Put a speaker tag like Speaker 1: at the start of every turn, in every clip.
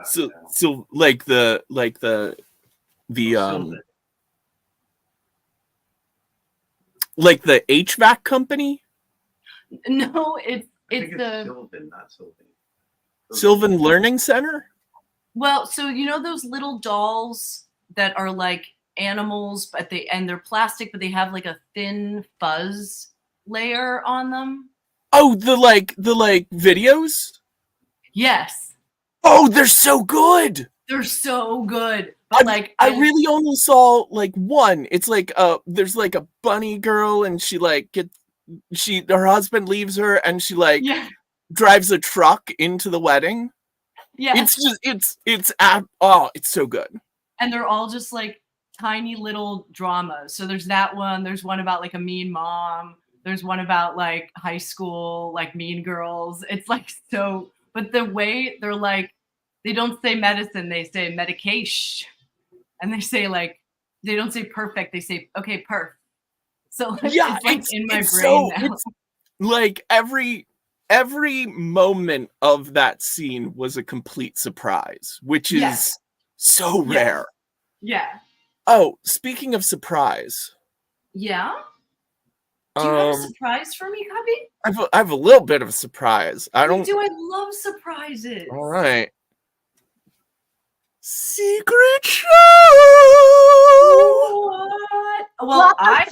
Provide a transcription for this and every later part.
Speaker 1: So like the like the HVAC company?
Speaker 2: No, it's the
Speaker 3: Sylvan, not Sylvan.
Speaker 1: Sylvan Learning Center?
Speaker 2: Well, so you know those little dolls that are like animals, but they're plastic, but they have like a thin fuzz layer on them?
Speaker 1: Oh, the videos?
Speaker 2: Yes.
Speaker 1: Oh, they're so good.
Speaker 2: They're so good. But
Speaker 1: I really only saw like one. It's like there's like a bunny girl and she like her husband leaves her and she like drives a truck into the wedding.
Speaker 2: Yeah.
Speaker 1: It's so good.
Speaker 2: And they're all just like tiny little dramas. So there's that one, there's one about like a mean mom, there's one about like high school, like mean girls. It's like so, but the way they're like, they don't say medicine, they say medication. And they say like, they don't say perfect, they say, okay, perf. So it's like in my brain now.
Speaker 1: It's like every moment of that scene was a complete surprise, which is so rare.
Speaker 2: Yeah.
Speaker 1: Oh, speaking of surprise.
Speaker 2: Yeah? Do you have a surprise for me, Cubby?
Speaker 1: I have a little bit of a surprise. I
Speaker 2: love surprises.
Speaker 1: All right. Secret show.
Speaker 2: What? Well, I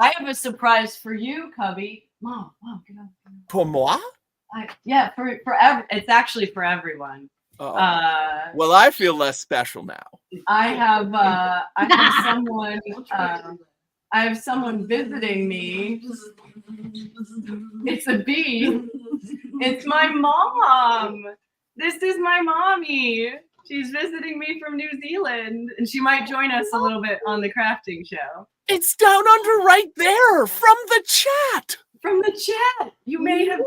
Speaker 2: have a surprise for you, Cubby. Mom, get up.
Speaker 1: Pour moi?
Speaker 2: It's actually for everyone.
Speaker 1: Well, I feel less special now.
Speaker 2: I have someone visiting me. It's a bee. It's my mom. This is my mommy. She's visiting me from New Zealand, and she might join us a little bit on the crafting show.
Speaker 1: It's down under right there from the chat.
Speaker 2: From the chat. You may have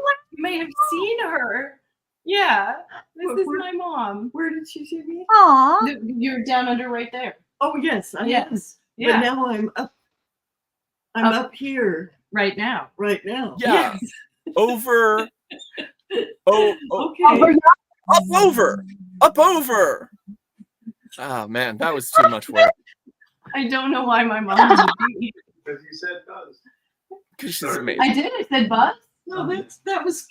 Speaker 2: seen her. Yeah. This is my mom.
Speaker 4: Where did she see me?
Speaker 2: Aw. You're down under right there.
Speaker 4: Oh yes, I am.
Speaker 2: Yeah.
Speaker 4: But now I'm up. I'm up here.
Speaker 2: Right now.
Speaker 4: Right now.
Speaker 1: Yeah.
Speaker 4: Yes.
Speaker 1: Over.
Speaker 4: Okay.
Speaker 1: Up over. Oh man, that was too much work.
Speaker 2: I don't know why my mom would be.
Speaker 3: Because you said Buzz.
Speaker 1: Because she's amazing.
Speaker 2: I did. I said Buzz.
Speaker 4: No, that was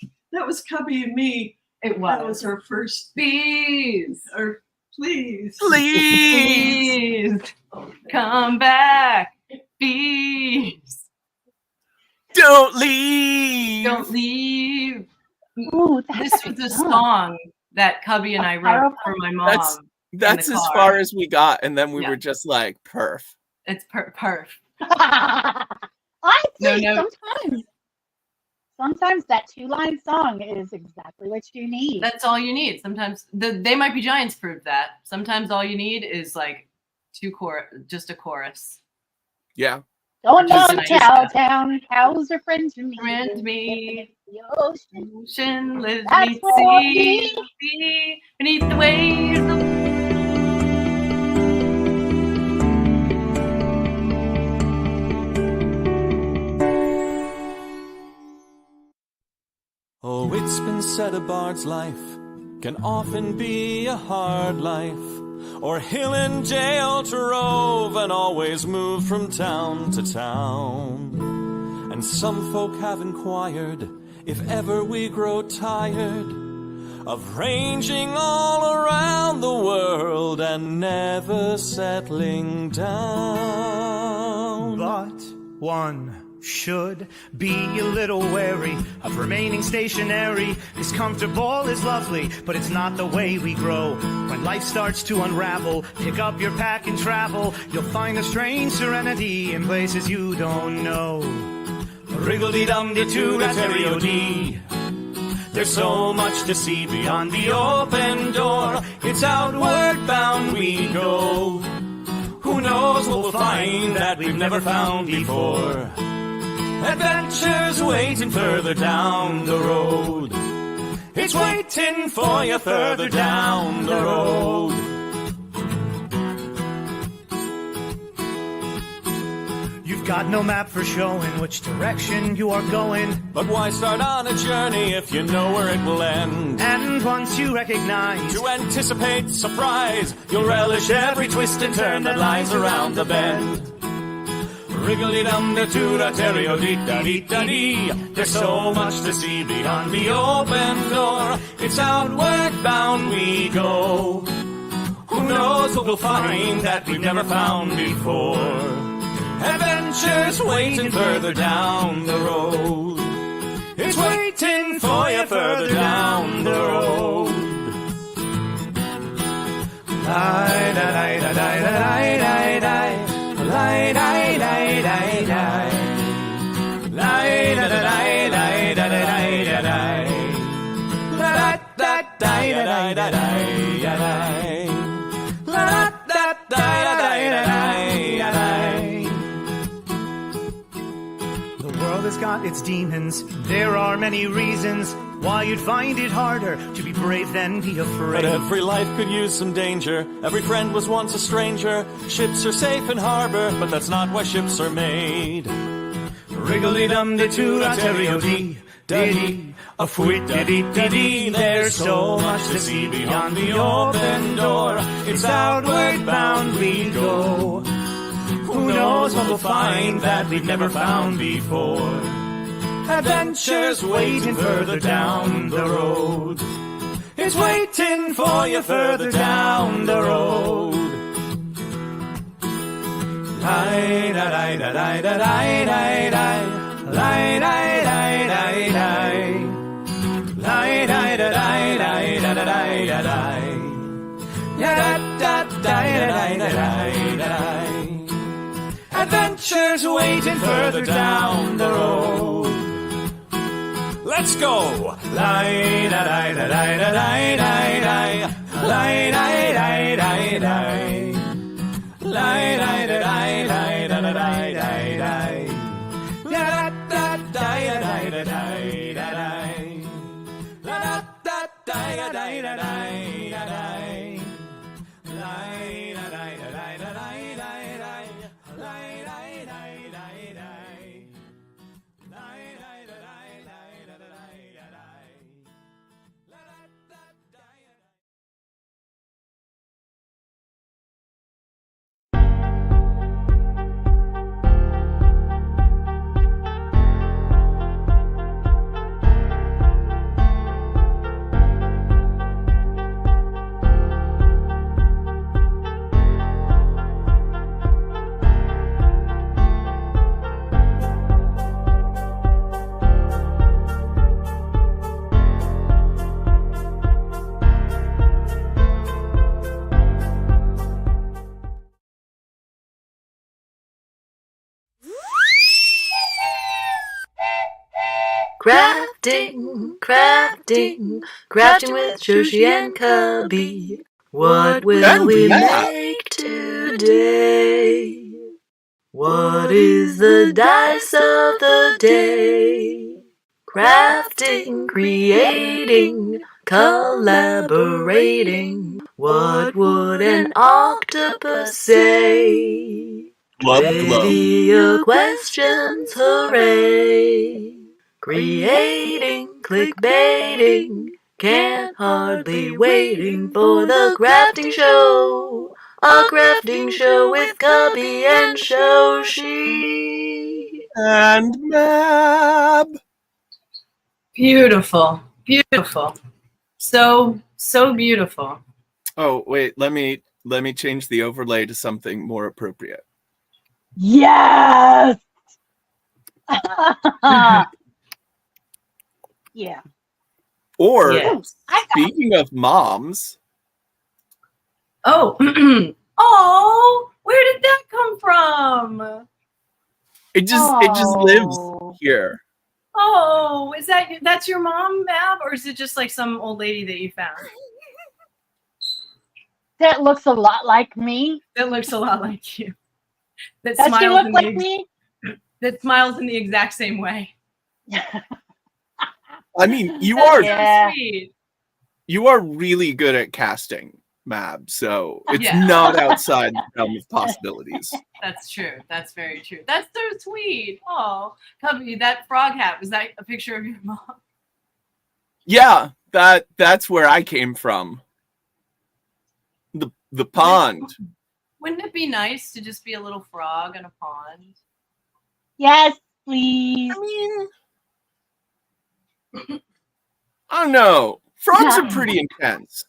Speaker 4: Cubby and me.
Speaker 2: It was.
Speaker 4: That was our first
Speaker 2: bees.
Speaker 4: Or please.
Speaker 2: Come back, bees.
Speaker 1: Don't leave.
Speaker 2: Don't leave.
Speaker 5: Ooh,
Speaker 2: this was a song that Cubby and I wrote for my mom.
Speaker 1: That's as far as we got, and then we were just like, perf.
Speaker 2: It's perf.
Speaker 5: Sometimes that 2-line song is exactly what you need.
Speaker 2: That's all you need. Sometimes They Might Be Giants proved that. Sometimes all you need is like just a chorus.
Speaker 1: Yeah.
Speaker 5: Going down to Cowtown, cows are friends to me.
Speaker 2: Friend me.
Speaker 5: The ocean
Speaker 2: lives
Speaker 5: beneath
Speaker 2: the sea, beneath the waves.
Speaker 6: Oh, it's been said a bard's life can often be a hard life, or hill and jail to rove and always move from town to town. And some folk have inquired if ever we grow tired of ranging all around the world and never settling down.
Speaker 7: But one should be a little wary of remaining stationary. Is comfortable, is lovely, but it's not the way we grow. When life starts to unravel, pick up your pack and travel. You'll find a strange serenity in places you don't know. Wriggle-dee-dum-dee-doo-da-terry-o-dee. There's so much to see beyond the open door. It's outward bound we go. Who knows what we'll find that we've never found before. Adventures waiting further down the road. It's waiting for you further down the road. You've got no map for showing which direction you are going.
Speaker 6: But why start on a journey if you know where it will end?
Speaker 7: And once you recognize,
Speaker 6: To anticipate surprise, you'll relish every twist and turn that lies around the bend. Wriggly-dum-da-doo-da-terrio-dee-da-dee-da-dee. There's so much to see beyond the open door. It's outward bound we go. Who knows what we'll find that we've never found before? Adventures waiting further down the road. It's waiting for you further down the road.
Speaker 7: the world has got its demons. There are many reasons why you'd find it harder to be brave than be afraid.
Speaker 6: But every life could use some danger. Every friend was once a stranger. Ships are safe in harbor, but that's not why ships are made.
Speaker 7: Wriggly-dum-da-doo-da-terrio-dee-da-dee. A fwit-da-dee-da-dee. There's so much to see beyond the open door. It's outward bound we go. Who knows what we'll find that we've never found before? Adventures waiting further down the road. It's waiting for you further down the road. Adventures waiting further down the road.
Speaker 6: Let's go!
Speaker 8: Crafting with Joshi and Cubby. What will
Speaker 1: And
Speaker 8: we
Speaker 1: Matt.
Speaker 8: make today? What is the dice of the day? Crafting, creating, collaborating. What would an octopus say?
Speaker 1: Glub, glub.
Speaker 8: Trivia questions, hooray! Creating, clickbaiting, can't hardly waiting for the crafting show. A crafting show with Cubby and Shoshi.
Speaker 1: And Mab.
Speaker 2: Beautiful. Beautiful. So beautiful.
Speaker 1: Oh, wait, let me change the overlay to something more appropriate.
Speaker 5: Yes. Yeah.
Speaker 1: Or,
Speaker 2: Yes.
Speaker 1: speaking of moms,
Speaker 2: Oh. Oh, where did that come from?
Speaker 1: it just lives here.
Speaker 2: Oh, that's your mom, Mab, or is it just like some old lady that you found?
Speaker 5: That looks a lot like me.
Speaker 2: That looks a lot like you. That
Speaker 5: Does she
Speaker 2: smiles
Speaker 5: look
Speaker 2: in
Speaker 5: like me?
Speaker 2: That smiles in the exact same way.
Speaker 1: I mean, you
Speaker 5: Oh,
Speaker 1: are
Speaker 5: yeah.
Speaker 2: Sweet.
Speaker 1: you are really good at casting, Mab, so it's
Speaker 2: Yeah.
Speaker 1: not outside the realm of possibilities.
Speaker 2: That's true. That's very true. That's so sweet. Oh, Cubby, that frog hat, was that a picture of your mom?
Speaker 1: Yeah, that's where I came from. The pond.
Speaker 2: Wouldn't it be nice to just be a little frog in a pond?
Speaker 5: Yes, please.
Speaker 1: I mean, I don't know. Frogs are pretty intense.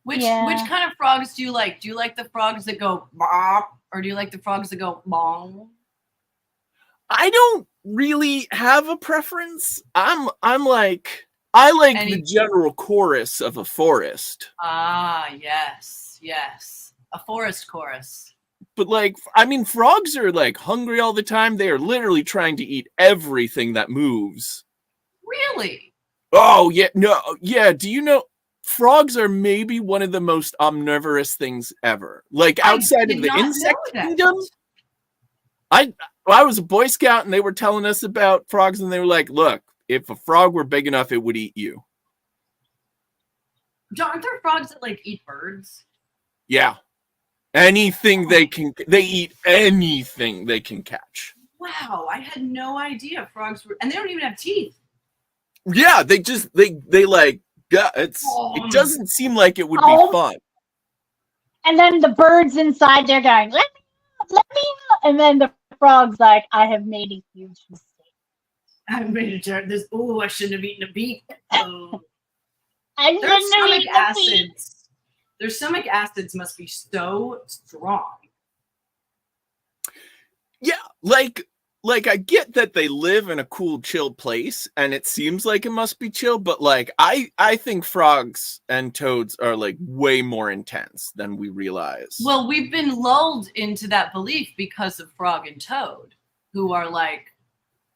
Speaker 2: Which
Speaker 5: Yeah.
Speaker 2: kind of frogs do you like? Do you like the frogs that go bop, or do you like the frogs that go bong?
Speaker 1: I don't really have a preference. I like the general chorus of a forest.
Speaker 2: Ah, yes, yes. A forest chorus.
Speaker 1: But like, I mean, frogs are like hungry all the time. They are literally trying to eat everything that moves.
Speaker 2: Really?
Speaker 1: Oh yeah, no, yeah. Do you know frogs are maybe one of the most omnivorous things ever? Like outside of the insect kingdom. I was a Boy Scout and they were telling us about frogs and they were like, look, if a frog were big enough, it would eat you.
Speaker 2: Aren't there frogs that like eat birds?
Speaker 1: Yeah. Anything they eat anything they can catch.
Speaker 2: Wow, I had no idea frogs were, and they don't even have teeth.
Speaker 1: Yeah, they like, yeah, it doesn't seem like it would be fun.
Speaker 5: And then the birds inside, they're going, let me out. And then the frog's like, I have made a huge mistake.
Speaker 2: I've made a turn. I shouldn't have eaten a beet. Oh. Their stomach acids must be so strong.
Speaker 1: Yeah, like I get that they live in a cool, chill place, and it seems like it must be chill, but like I think frogs and toads are like way more intense than we realize.
Speaker 2: Well, we've been lulled into that belief because of Frog and Toad, who are like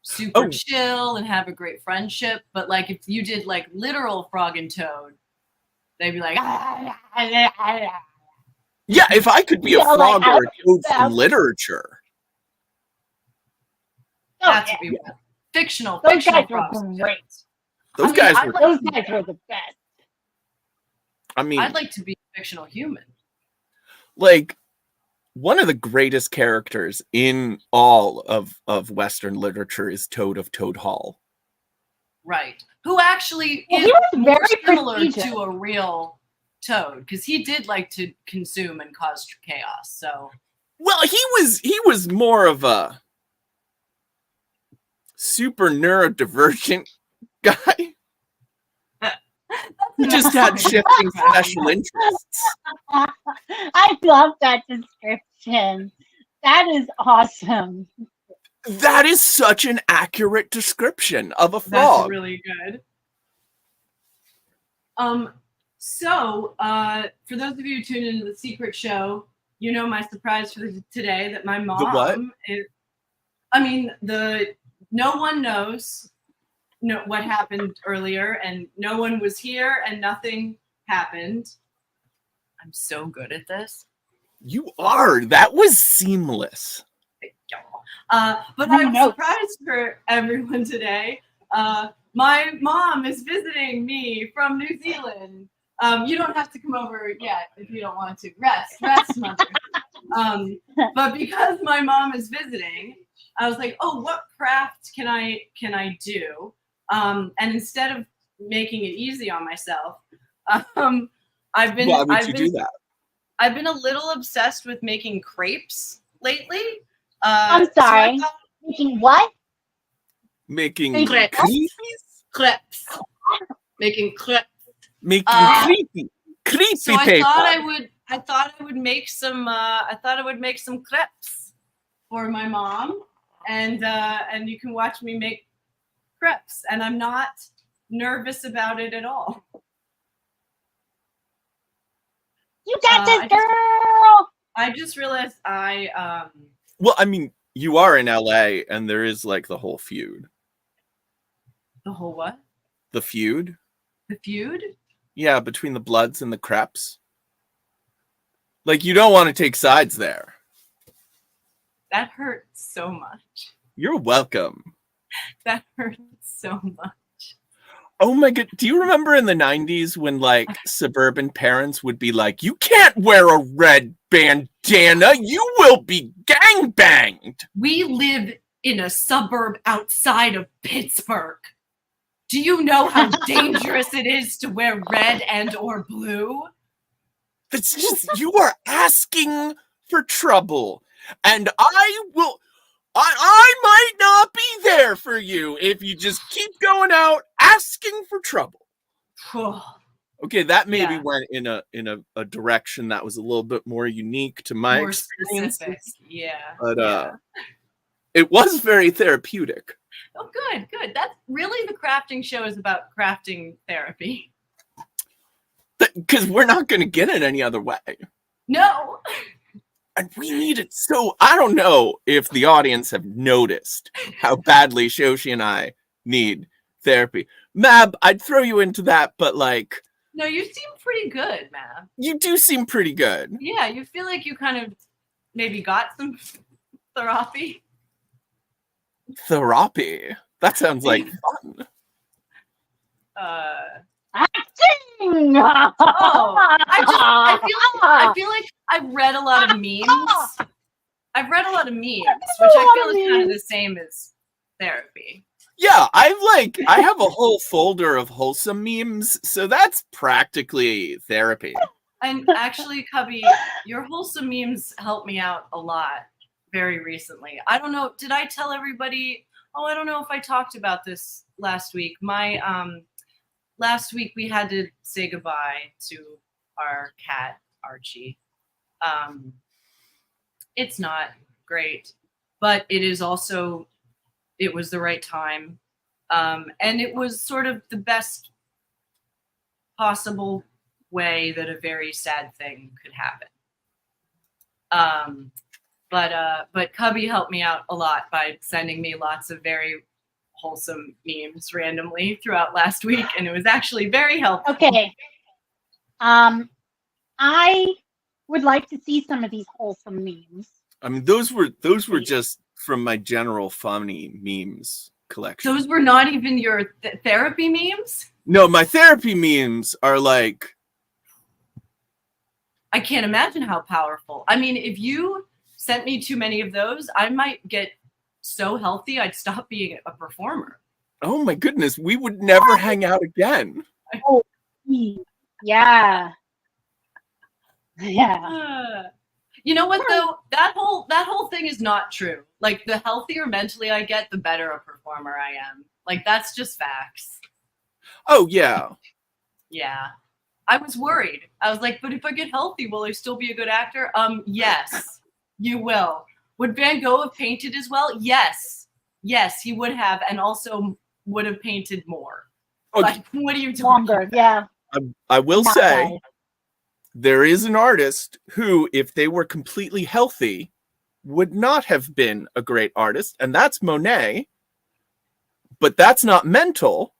Speaker 2: super chill and have a great friendship. But like if you did like literal Frog and Toad, they'd be like,
Speaker 1: yeah, if I could be a frog or a toad from literature.
Speaker 2: That's be fictional.
Speaker 5: Those guys
Speaker 2: frogs.
Speaker 5: were great.
Speaker 1: Those guys were
Speaker 5: the best.
Speaker 1: I mean,
Speaker 2: I'd like to be a fictional human.
Speaker 1: Like one of the greatest characters in all of Western literature is Toad of Toad Hall.
Speaker 2: Right. Who actually is more similar to a real toad, because he did like to consume and cause chaos. So
Speaker 1: well, he was more of a super neurodivergent guy. He just had shifting special interests.
Speaker 5: I love that description. That is awesome.
Speaker 1: That is such an accurate description of a frog.
Speaker 2: That's really good. So for those of you who tuned into the secret show, you know my surprise for today that my mom is. I mean, no one knows what happened earlier, and no one was here, and nothing happened. I'm so good at this.
Speaker 1: You are. That was seamless.
Speaker 2: But I'm surprised for everyone today. My mom is visiting me from New Zealand. You don't have to come over yet if you don't want to. Rest, mother. But because my mom is visiting, I was like, oh, what craft can I do? And instead of making it easy on myself, I've been
Speaker 1: do that?
Speaker 2: I've been a little obsessed with making crepes lately.
Speaker 5: I'm sorry. Making what?
Speaker 1: Making
Speaker 2: crepes. Making crepes.
Speaker 1: Making creepy
Speaker 2: so
Speaker 1: paper.
Speaker 2: I thought I would make some crepes for my mom, and you can watch me make crepes, and I'm not nervous about it at all.
Speaker 5: You got this, girl.
Speaker 2: I just realized
Speaker 1: Well, I mean, you are in LA, and there is like the whole feud.
Speaker 2: The whole what?
Speaker 1: The feud.
Speaker 2: The feud?
Speaker 1: Yeah, between the Bloods and the Creps. Like, you don't want to take sides there.
Speaker 2: That hurts so much.
Speaker 1: You're welcome.
Speaker 2: That hurts so much.
Speaker 1: Oh my god, do you remember in the 90s when like suburban parents would be like, you can't wear a red bandana, you will be gangbanged?
Speaker 2: We live in a suburb outside of Pittsburgh. Do you know how dangerous it is to wear red and or blue?
Speaker 1: That's just, you are asking for trouble. And I might not be there for you if you just keep going out asking for trouble. Okay, that maybe went in a direction that was a little bit more unique to my experience.
Speaker 2: Yeah.
Speaker 1: But it was very therapeutic.
Speaker 2: Oh, good. That's really the crafting show is about crafting therapy.
Speaker 1: Because we're not going to get it any other way.
Speaker 2: No.
Speaker 1: And we need it. So I don't know if the audience have noticed how badly Shoshi and I need therapy. Mab, I'd throw you into that, but like...
Speaker 2: No, you seem pretty good, Mab.
Speaker 1: You do seem pretty good.
Speaker 2: Yeah, you feel like you kind of maybe got some therapy.
Speaker 1: Therapy? That sounds like fun.
Speaker 5: Acting!
Speaker 2: I feel like I've read a lot of memes. I've read a lot of memes, which I feel is kind of the same as therapy.
Speaker 1: Yeah, I have a whole folder of wholesome memes, so that's practically therapy.
Speaker 2: And actually, Cubby, your wholesome memes helped me out a lot very recently. I don't know, did I tell everybody? Oh, I don't know if I talked about this last week. Last week we had to say goodbye to our cat, Archie. It's not great, but it is also, it was the right time. And it was sort of the best possible way that a very sad thing could happen. But Cubby helped me out a lot by sending me lots of very wholesome memes randomly throughout last week, and it was actually very helpful.
Speaker 5: Okay. I would like to see some of these wholesome memes.
Speaker 1: I mean, those were just from my general funny memes collection.
Speaker 2: Those were not even your therapy memes?
Speaker 1: No, my therapy memes are like...
Speaker 2: I can't imagine how powerful. I mean, if you sent me too many of those, I might get so healthy I'd stop being a performer.
Speaker 1: Oh my goodness, we would never hang out again.
Speaker 5: Oh, yeah. Yeah.
Speaker 2: You know what though? That whole thing is not true. Like, the healthier mentally I get, the better a performer I am. Like, that's just facts.
Speaker 1: Oh yeah.
Speaker 2: Yeah. I was worried. I was like, but if I get healthy, will I still be a good actor? Yes, you will. Would Van Gogh have painted as well? Yes. Yes, he would have, and also would have painted more.
Speaker 1: Oh,
Speaker 2: like, what are you doing?
Speaker 5: Longer, yeah.
Speaker 1: I will
Speaker 5: Not
Speaker 1: say,
Speaker 5: bad.
Speaker 1: there is an artist who, if they were completely healthy, would not have been a great artist, and that's Monet. But that's not mental.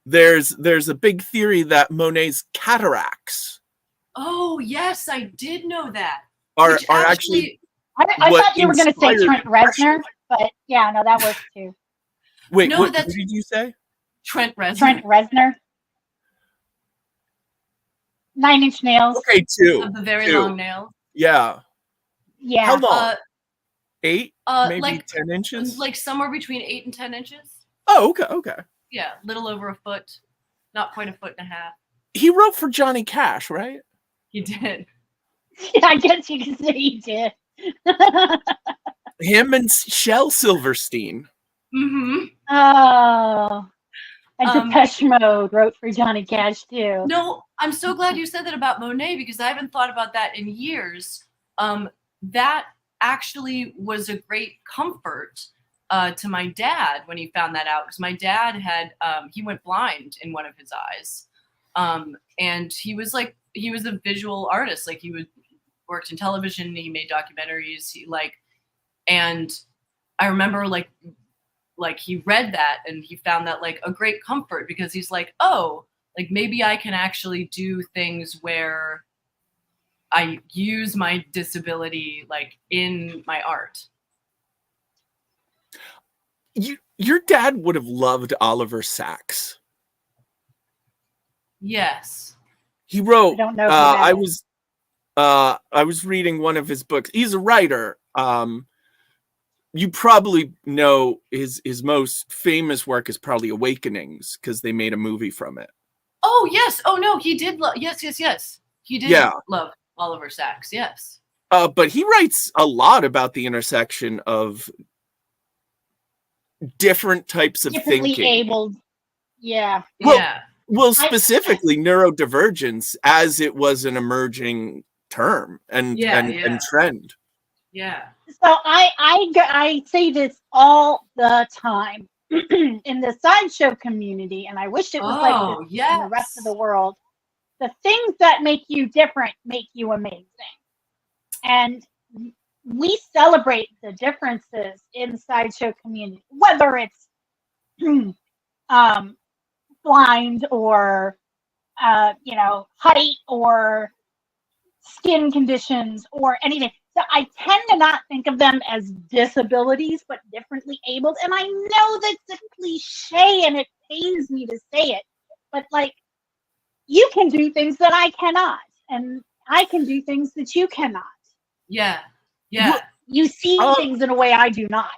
Speaker 1: There's a big theory that Monet's cataracts
Speaker 2: Oh, yes, I did know that.
Speaker 1: are
Speaker 2: Which
Speaker 1: actually
Speaker 5: I
Speaker 1: what
Speaker 5: thought you were going to say
Speaker 1: inspired
Speaker 5: Trent
Speaker 1: depression.
Speaker 5: Reznor, but yeah, no, that works too.
Speaker 1: Wait,
Speaker 2: No,
Speaker 1: what
Speaker 2: that's-
Speaker 1: did you say?
Speaker 2: Trent Reznor.
Speaker 5: Trent Reznor. 9 Inch Nails.
Speaker 1: Okay, two.
Speaker 2: Of the very
Speaker 1: two.
Speaker 2: long nails.
Speaker 1: Yeah.
Speaker 5: Yeah.
Speaker 1: How long? 8? Maybe
Speaker 2: like
Speaker 1: 10 inches?
Speaker 2: like somewhere between 8 and 10 inches.
Speaker 1: Oh, okay.
Speaker 2: Yeah, little over a foot, not quite a foot and a half.
Speaker 1: He wrote for Johnny Cash, right?
Speaker 2: He did.
Speaker 5: Yeah, I guess you can say he did.
Speaker 1: Him and Shel Silverstein.
Speaker 2: Mm-hmm.
Speaker 5: Oh. And Depeche Mode wrote for Johnny Cash too.
Speaker 2: No, I'm so glad you said that about Monet because I haven't thought about that in years. That actually was a great comfort to my dad when he found that out because my dad had he went blind in one of his eyes, and he was a visual artist. Like he worked in television, he made documentaries. And I remember like he read that and he found that like a great comfort because he's like, oh, like maybe I can actually do things where I use my disability like in my art.
Speaker 1: Your dad would have loved Oliver Sacks.
Speaker 2: Yes.
Speaker 1: He wrote.
Speaker 5: I don't know who that is.
Speaker 1: I was reading one of his books. He's a writer. You probably know his most famous work is probably Awakenings, because they made a movie from it.
Speaker 2: Oh yes. Oh no, he did love. Yes. He did love Oliver Sacks. Yes.
Speaker 1: But he writes a lot about the intersection of different types of
Speaker 5: Differently
Speaker 1: thinking.
Speaker 5: abled. Yeah.
Speaker 1: Well, specifically neurodivergence, as it was an emerging term and trend.
Speaker 2: Yeah.
Speaker 5: So I say this all the time in the sideshow community, and I wish it was like this in the rest of the world. The things that make you different make you amazing. And we celebrate the differences in the sideshow community, whether it's blind or height or skin conditions or anything. So I tend to not think of them as disabilities, but differently abled. And I know that's a cliche and it pains me to say it, but like, you can do things that I cannot, and I can do things that you cannot.
Speaker 2: Yeah.
Speaker 5: You see things in a way I do not.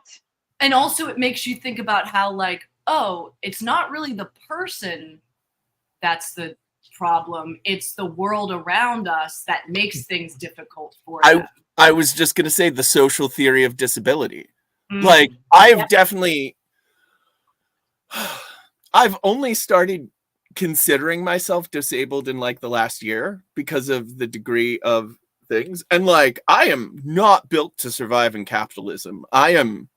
Speaker 2: And also it makes you think about how like, oh, it's not really the person that's the problem. It's the world around us that makes things difficult for them.
Speaker 1: I was just going to say the social theory of disability. Like, I've definitely... I've only started considering myself disabled in like the last year because of the degree of things. And like, I am not built to survive in capitalism. I am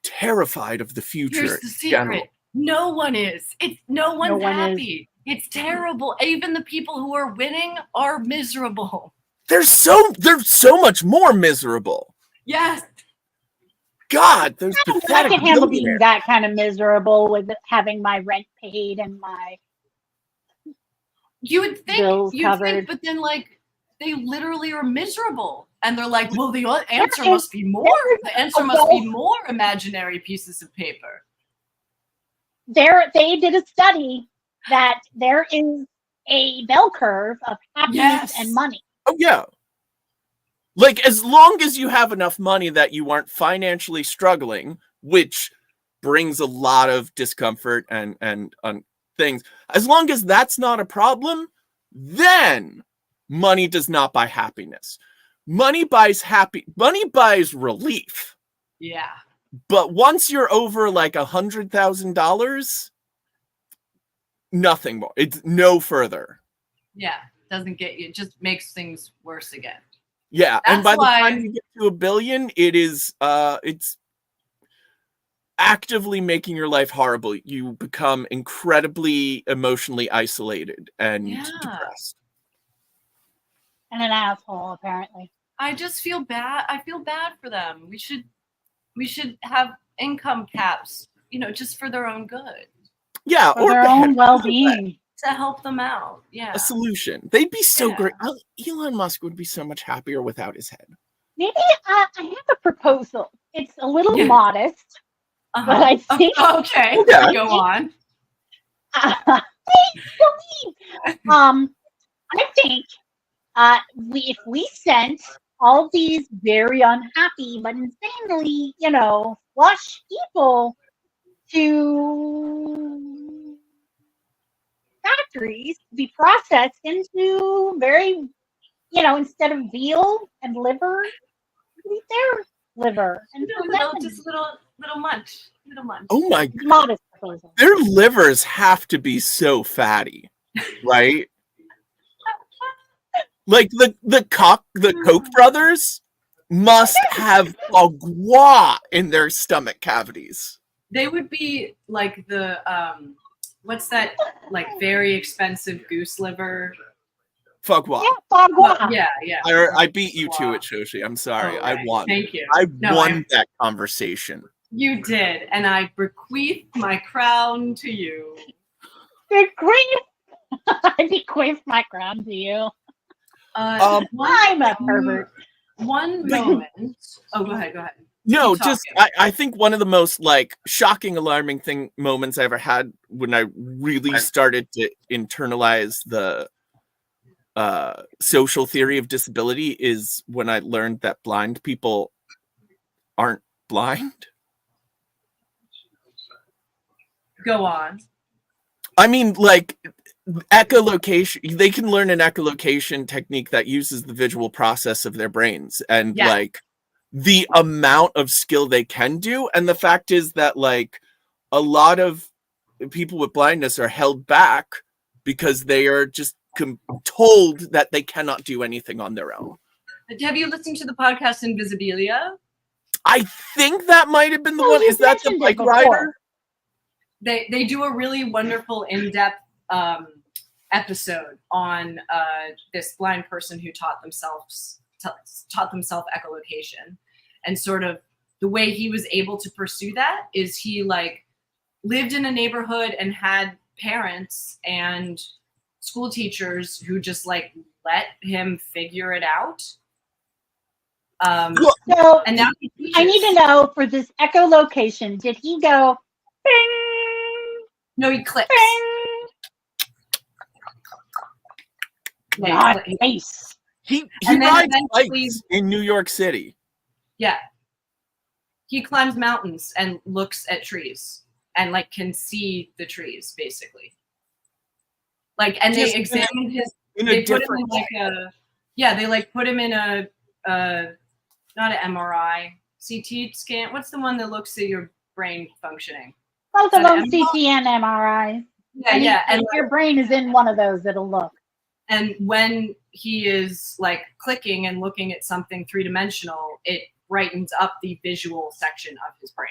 Speaker 1: terrified of the future.
Speaker 2: Here's the secret. No one is. No one's happy. It's terrible. Even the people who are winning are miserable.
Speaker 1: They're so much more miserable.
Speaker 2: Yes.
Speaker 1: God, there's pathetic.
Speaker 5: I can handle being that kind of miserable with having my rent paid and my
Speaker 2: bills
Speaker 5: covered.
Speaker 2: But then like they literally are miserable, and they're like, "Well, the answer must be more. The answer must be more imaginary pieces of paper."
Speaker 5: They did a study that there is a bell curve of happiness and money.
Speaker 1: Oh yeah. Like, as long as you have enough money that you aren't financially struggling, which brings a lot of discomfort and things, as long as that's not a problem, then money does not buy happiness. Money buys relief.
Speaker 2: Yeah.
Speaker 1: But once you're over like $100,000, nothing more. It's no further.
Speaker 2: Yeah. Doesn't get you. It just makes things worse again.
Speaker 1: Yeah, and by the time you get to $1 billion, it's actively making your life horrible. You become incredibly emotionally isolated and depressed.
Speaker 5: And an asshole, apparently.
Speaker 2: I just feel bad. I feel bad for them. We should have income caps, just for their own good.
Speaker 1: Yeah,
Speaker 5: for their own well-being.
Speaker 2: To help them out. Yeah.
Speaker 1: A solution. They'd be so great. Elon Musk would be so much happier without his head.
Speaker 5: Maybe I have a proposal. It's a little modest, but I think...
Speaker 2: Okay, go on.
Speaker 5: I think if we sent all these very unhappy but insanely, flush people to factories to be processed into very, instead of veal and liver, eat their liver and
Speaker 2: little munch.
Speaker 1: Oh my God.
Speaker 5: Modest proposal.
Speaker 1: Their livers have to be so fatty, right? Like the Koch brothers must have a gua in their stomach cavities.
Speaker 2: They would be like the what's that, like, very expensive goose liver?
Speaker 1: Foie gras.
Speaker 5: Yeah, foie gras.
Speaker 2: Yeah.
Speaker 1: I beat you to it, Shoshi. I'm sorry.
Speaker 2: Right.
Speaker 1: I won.
Speaker 2: Thank you.
Speaker 1: I won that conversation.
Speaker 2: You did, and I bequeath my crown to you.
Speaker 5: I bequeath my crown to you. I'm a pervert.
Speaker 2: One moment. Oh, go ahead.
Speaker 1: No, just I think one of the most like shocking, alarming moments I ever had when I really started to internalize the social theory of disability is when I learned that blind people aren't blind.
Speaker 2: Go on.
Speaker 1: I mean, like echolocation, they can learn an echolocation technique that uses the visual process of their brains, and like the amount of skill they can do. And the fact is that like a lot of people with blindness are held back because they are just told that they cannot do anything on their own.
Speaker 2: Have you listened to the podcast Invisibilia?
Speaker 1: I think that might have been the one. Is that the bike rider?
Speaker 2: They do a really wonderful in-depth episode on this blind person who taught themselves echolocation, and sort of the way he was able to pursue that is he like lived in a neighborhood and had parents and school teachers who just like let him figure it out.
Speaker 5: So
Speaker 2: and now
Speaker 5: I need to know, for this echolocation, did he go bing?
Speaker 2: No, he clicks.
Speaker 5: Nice.
Speaker 1: He rides bikes in New York City.
Speaker 2: Yeah. He climbs mountains and looks at trees and like can see the trees basically. Like, and they examined his, they put him in like they like put him in a not an MRI, CT scan. What's the one that looks at your brain functioning?
Speaker 5: Both of them, CT and MRI.
Speaker 2: Yeah.
Speaker 5: And your brain is in one of those, it'll look.
Speaker 2: And when he is like clicking and looking at something three-dimensional, it brightens up the visual section of his brain.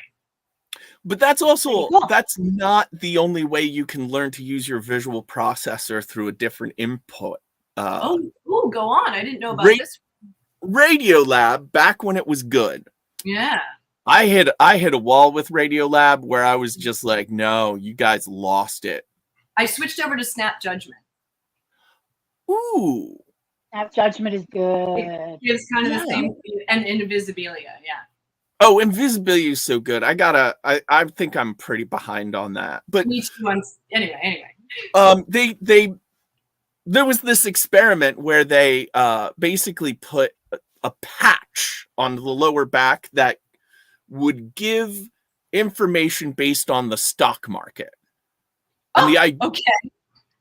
Speaker 1: But that's also, that's not the only way you can learn to use your visual processor through a different input.
Speaker 2: Go on. I didn't know about this.
Speaker 1: Radiolab, back when it was good.
Speaker 2: Yeah.
Speaker 1: I hit a wall with Radiolab where I was just like, no, you guys lost it.
Speaker 2: I switched over to Snap Judgment.
Speaker 1: Ooh.
Speaker 5: Snap Judgment is good.
Speaker 2: It's kind of the same, and Invisibilia,
Speaker 1: Oh, Invisibilia is so good. I think I'm pretty behind on that. But
Speaker 2: me too. Anyway.
Speaker 1: There was this experiment where they basically put a patch on the lower back that would give information based on the stock market. And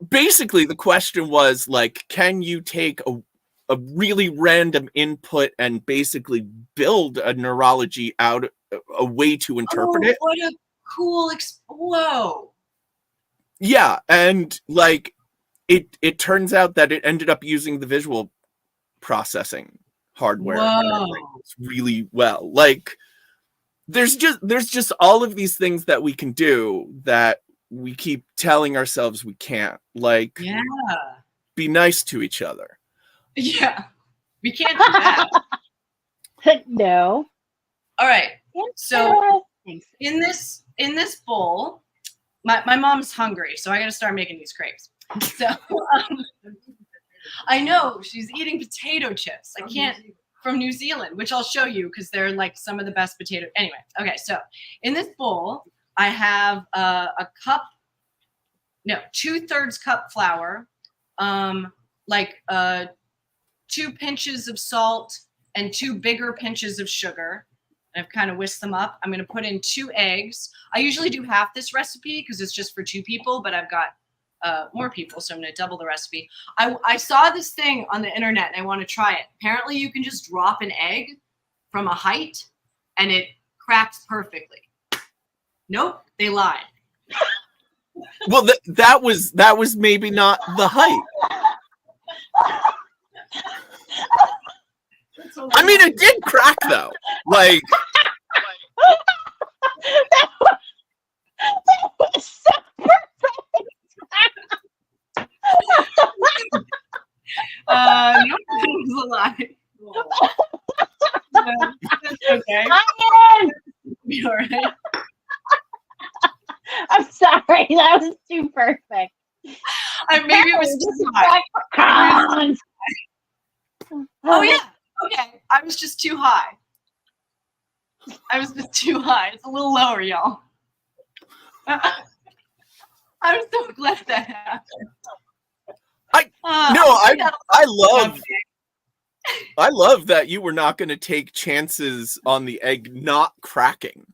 Speaker 1: basically the question was like, can you take a really random input and basically build a neurology out, a way to interpret it?
Speaker 2: What a cool whoa.
Speaker 1: Yeah, and like it turns out that it ended up using the visual processing hardware really well. Like there's just all of these things that we can do that we keep telling ourselves we can't. Like be nice to each other.
Speaker 2: Yeah. We can't do that.
Speaker 5: No.
Speaker 2: All right. So in this bowl, my mom's hungry, so I gotta start making these crepes. So I know she's eating potato chips. I can't, from New Zealand, which I'll show you because they're like some of the best potato. Anyway, okay. So in this bowl, I have a cup, 2/3 cup flour, 2 pinches of salt and 2 bigger pinches of sugar. And I've kind of whisked them up. I'm going to put in 2 eggs. I usually do half this recipe because it's just for 2 people, but I've got more people, so I'm going to double the recipe. I saw this thing on the internet and I want to try it. Apparently you can just drop an egg from a height and it cracks perfectly. Nope, they lied.
Speaker 1: Well, that was maybe not the height. I mean, it did crack though. Like
Speaker 5: that was so perfect.
Speaker 2: No, it was a lie. No, that's okay. Be all right.
Speaker 5: I'm sorry, that was too perfect.
Speaker 2: Maybe it was too high. Oh yeah. Okay. I was just too high. I was just too high. It's a little lower, y'all. I'm so glad that happened.
Speaker 1: I love that you were not going to take chances on the egg not cracking.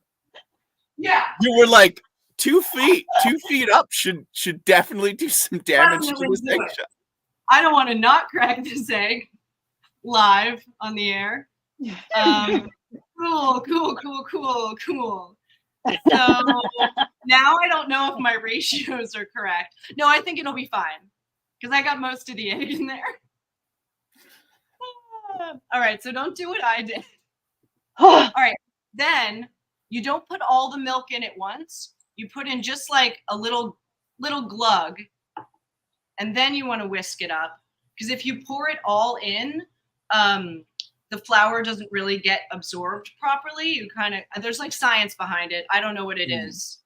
Speaker 2: Yeah.
Speaker 1: You were like 2 feet up should definitely do some damage to this eggshell.
Speaker 2: I don't want to not crack this egg live on the air. Cool. So now I don't know if my ratios are correct. No, I think it'll be fine because I got most of the egg in there. All right, so don't do what I did. All right, then you don't put all the milk in at once. You put in just like a little glug, and then you want to whisk it up because if you pour it all in, the flour doesn't really get absorbed properly. You kind of, there's like science behind it. I don't know what it is,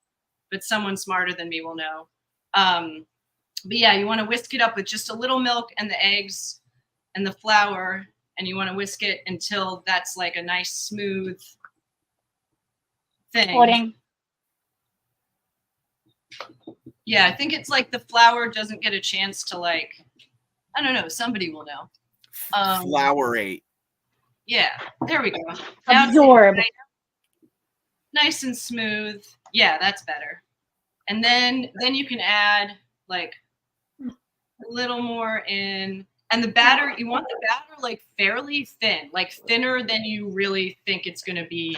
Speaker 2: but someone smarter than me will know. But yeah, you want to whisk it up with just a little milk and the eggs and the flour, and you want to whisk it until that's like a nice smooth thing.
Speaker 5: Pudding.
Speaker 2: Yeah, I think it's like the flour doesn't get a chance to like, I don't know, somebody will know.
Speaker 1: Flourate.
Speaker 2: Yeah, there we go.
Speaker 5: Absorb.
Speaker 2: Nice and smooth. Yeah, that's better. And then you can add like a little more in. And the batter, you want the batter like fairly thin, like thinner than you really think it's going to be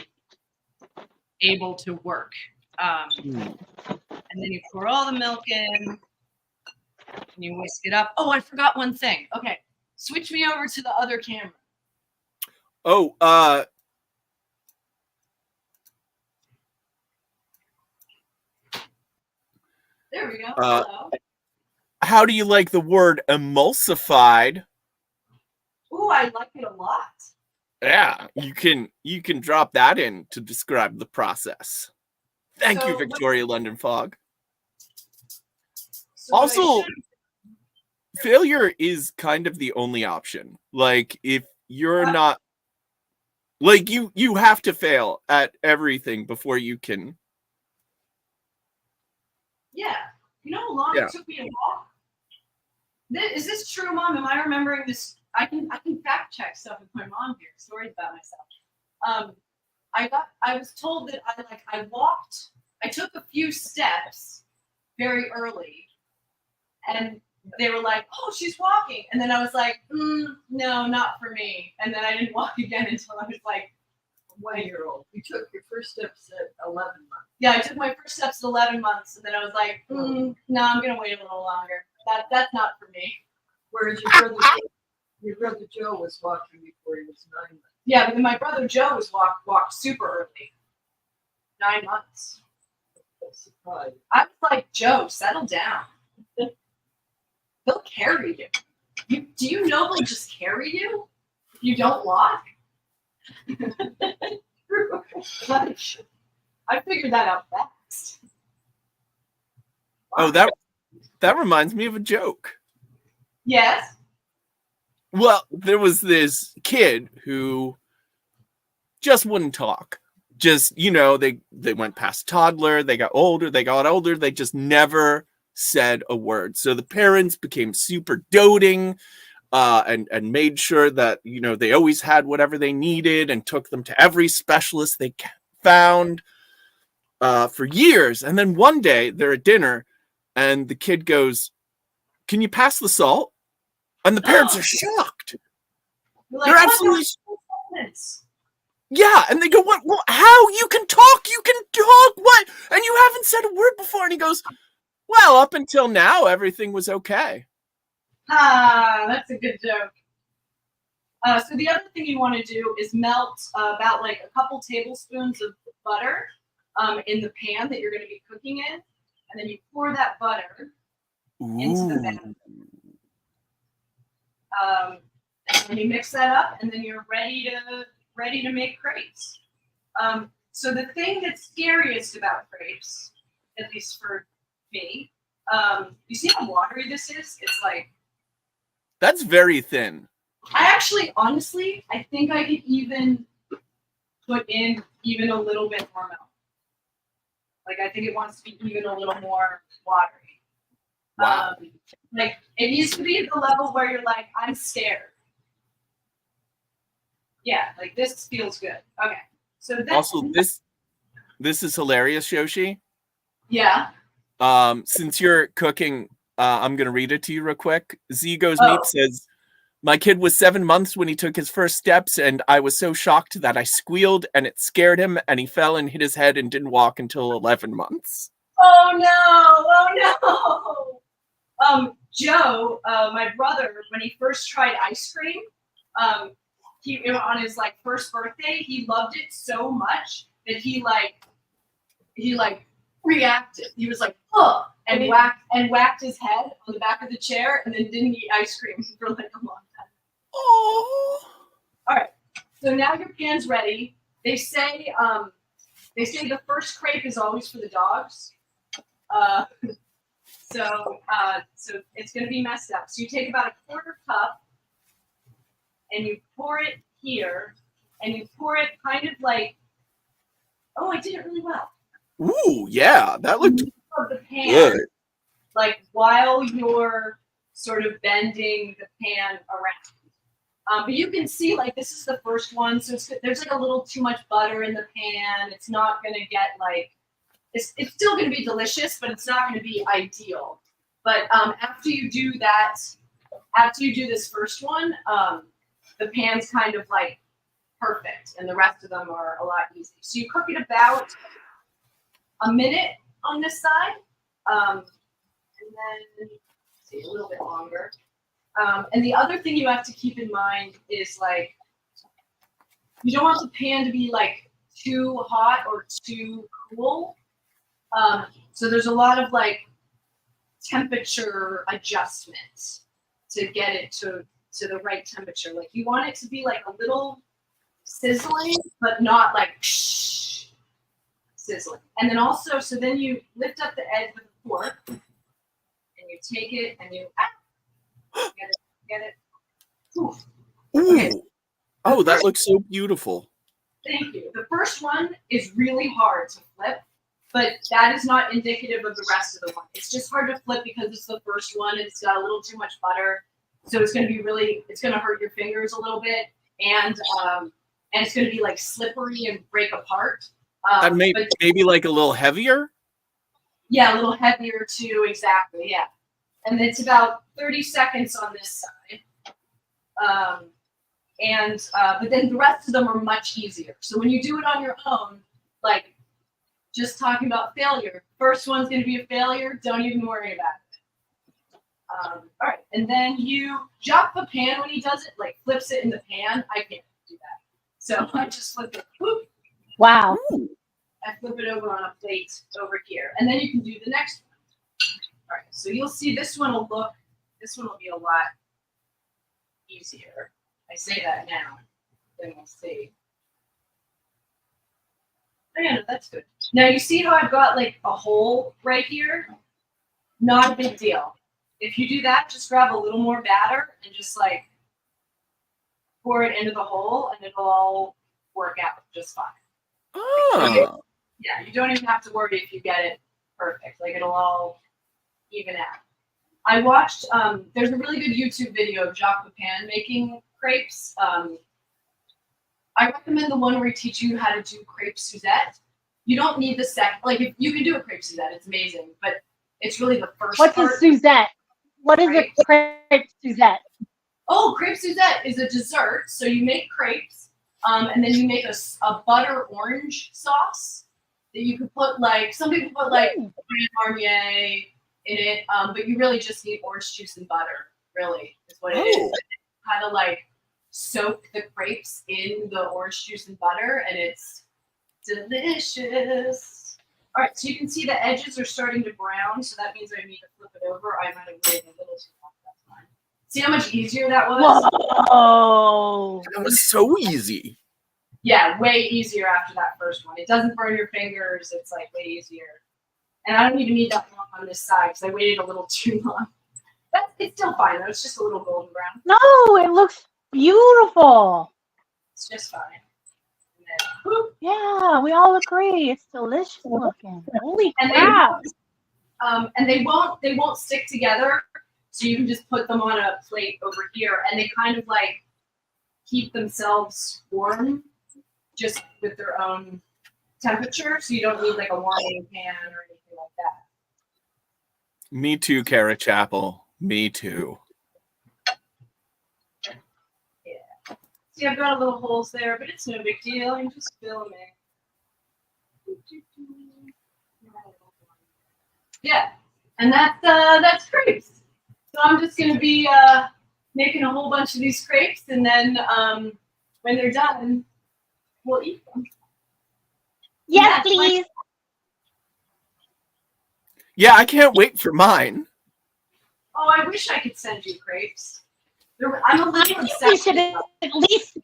Speaker 2: able to work. And then you pour all the milk in and you whisk it up. Oh, I forgot one thing. Okay, switch me over to the other camera.
Speaker 1: Oh,
Speaker 2: there we go. Hello.
Speaker 1: How do you like the word emulsified?
Speaker 2: Ooh, I like it a lot.
Speaker 1: Yeah, you can drop that in to describe the process. Thank you, Victoria London Fog.
Speaker 2: So
Speaker 1: also, failure is kind of the only option. Like, if you're not, like, you have to fail at everything before you can.
Speaker 2: Yeah. You know how long it took me to walk? Is this true, Mom? Am I remembering this? I can fact check stuff with my mom here. Stories about myself. I was told that I took a few steps very early, and they were like, "Oh, she's walking," and then I was like, "No, not for me." And then I didn't walk again until I was like
Speaker 4: 1-year-old. You took your first steps at 11 months.
Speaker 2: Yeah, I took my first steps at 11 months, and then I was like, "No, I'm gonna wait a little longer. That's not for me."
Speaker 4: Whereas your brother Joe was walking before he was 9 months.
Speaker 2: Yeah, but then my brother Joe was walked super early. 9 months.
Speaker 4: Surprised.
Speaker 2: I was like, Joe, settle down. They'll carry you. Do you know they'll just carry you if you don't walk? Like, I figured that out fast.
Speaker 1: Oh, that reminds me of a joke.
Speaker 2: Yes.
Speaker 1: Well, there was this kid who just wouldn't talk. Just, they went past toddler, they got older, they just never said a word. So the parents became super doting and made sure that, they always had whatever they needed and took them to every specialist they found for years. And then one day they're at dinner and the kid goes, "Can you pass the salt?" And the parents are shocked.
Speaker 2: Like,
Speaker 1: they're absolutely... Yeah, and they go, "What? Well, how? You can talk, what? And you haven't said a word before." And he goes, "Well, up until now, everything was okay."
Speaker 2: That's a good joke. So the other thing you want to do is melt about like a couple tablespoons of butter in the pan that you're going to be cooking in. And then you pour that butter into the pan. And you mix that up, and then you're ready to make crepes. So the thing that's scariest about crepes, at least for me, you see how watery this is? It's like...
Speaker 1: That's very thin.
Speaker 2: Honestly, I think I could even put in even a little bit more milk. Like, I think it wants to be even a little more watery.
Speaker 1: Wow.
Speaker 2: Like, it needs to be at the level where you're like, I'm scared. Yeah, like this feels good. Okay. So that's
Speaker 1: Also, this is hilarious, Yoshi.
Speaker 2: yeah.
Speaker 1: Since you're cooking, I'm gonna read it to you real quick. Zigo's
Speaker 2: Oh.
Speaker 1: Meat says, my kid was 7 months when he took his first steps, and I was so shocked that I squealed and it scared him, and he fell and hit his head and didn't walk until 11 months.
Speaker 2: Oh no! Oh no! Joe, my brother, when he first tried ice cream, he on his like first birthday, he loved it so much that he reacted. He was like, "Oh!" and whacked his head on the back of the chair, and then didn't eat ice cream for like a long time.
Speaker 1: Oh.
Speaker 2: All right. So now your pan's ready. They say the first crepe is always for the dogs. So it's going to be messed up. So you take about a quarter cup and you pour it here, and you pour it kind of like, oh, I did it really well.
Speaker 1: Ooh, yeah, that looked
Speaker 2: Of the pan,
Speaker 1: good.
Speaker 2: like while you're sort of bending the pan around. But you can see, like, this is the first one, so there's like a little too much butter in the pan. It's not going to get like, it's still going to be delicious, but it's not going to be ideal. But after you do that, after you do this first one, the pan's kind of like perfect, and the rest of them are a lot easier. So you cook it about a minute on this side, and then see a little bit longer. And the other thing you have to keep in mind is, like, you don't want the pan to be like too hot or too cool. So there's a lot of like temperature adjustments to get it to the right temperature. Like, you want it to be like a little sizzling, but not like sizzling. And then also, so then you lift up the edge with a fork, and you take it and you get it. Ooh.
Speaker 1: Ooh.
Speaker 2: Okay.
Speaker 1: Oh, that looks so beautiful.
Speaker 2: Thank you. The first one is really hard to flip, but that is not indicative of the rest of the one. It's just hard to flip because it's the first one. It's got a little too much butter, so it's going to be it's going to hurt your fingers a little bit, and it's going to be like slippery and break apart.
Speaker 1: Maybe like a little heavier.
Speaker 2: Yeah, a little heavier too. Exactly. Yeah, and it's about 30 seconds on this side. But then the rest of them are much easier. So when you do it on your own, like just talking about failure, first one's going to be a failure. Don't even worry about it. All right. And then you drop the pan when he does it, like flips it in the pan. I can't do that. So I just flip it. Whoop.
Speaker 5: Wow.
Speaker 2: I flip it over on a plate over here. And then you can do the next one. All right. So you'll see this one will be a lot easier. I say that now, then we'll see. Oh yeah, no, that's good. Now you see how I've got like a hole right here? Not a big deal. If you do that, just grab a little more batter and just like pour it into the hole, and it'll all work out just fine.
Speaker 1: Oh.
Speaker 2: Yeah, you don't even have to worry if you get it perfect. Like, it'll all even out. I watched, there's a really good YouTube video of Jacques Pepin making crepes. I recommend the one where he teaches you how to do crepe Suzette. You don't need the like, if you can do a crepe Suzette, it's amazing, but it's really the first
Speaker 5: What's
Speaker 2: part.
Speaker 5: a Suzette? What is a crepe Suzette?
Speaker 2: Oh, crepe Suzette is a dessert. So you make crepes, and then you make a butter orange sauce that you could put, like, some people put like Grand Marnier in it, but you really just need orange juice and butter, really, is what it is. Kind of like soak the crepes in the orange juice and butter, and it's delicious. All right, so you can see the edges are starting to brown, so that means I need to flip it over. I might have waited a little too long. That's fine. See how much easier that was?
Speaker 5: Whoa!
Speaker 1: That was so easy.
Speaker 2: Yeah, way easier after that first one. It doesn't burn your fingers. It's like way easier. And I don't even need that long on this side because I waited a little too long. It's still fine though. It's just a little golden brown.
Speaker 5: No, it looks beautiful.
Speaker 2: It's just fine. And then
Speaker 5: Yeah, we all agree. It's delicious looking. Holy crap.
Speaker 2: And they won't stick together. So you can just put them on a plate over here, and they kind of like keep themselves warm just with their own temperature. So you don't need like a warming pan or anything like that.
Speaker 1: Me too, Carrot Chapel. Me too.
Speaker 2: Yeah. See, I've got a little holes there, but it's no big deal. I'm just filming. Yeah, and that's crepes. So I'm just gonna be making a whole bunch of these crepes, and then when they're done, we'll eat them.
Speaker 5: Yes, please.
Speaker 1: Yeah, I can't wait for mine.
Speaker 2: Oh, I wish I could send you crepes. I'm a little
Speaker 5: You
Speaker 2: obsessed.
Speaker 5: should at least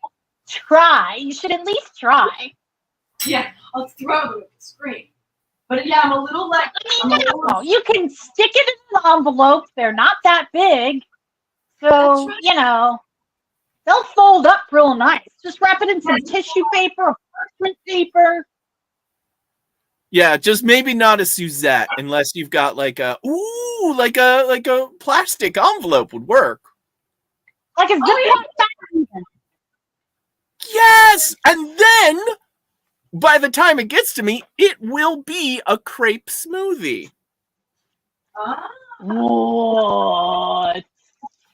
Speaker 5: try. You should at least try.
Speaker 2: Yeah, I'll throw them at the screen. But yeah, I'm a little like.
Speaker 5: You can stick it in an envelope. They're not that big. So,
Speaker 2: right.
Speaker 5: you know, they'll fold up real nice. Just wrap it in some tissue paper or parchment paper.
Speaker 1: Yeah, just maybe not a Suzette unless you've got like a plastic envelope would work.
Speaker 5: Like a Ziploc bag.
Speaker 1: Yes, and then by the time it gets to me, it will be a crepe smoothie.
Speaker 5: What?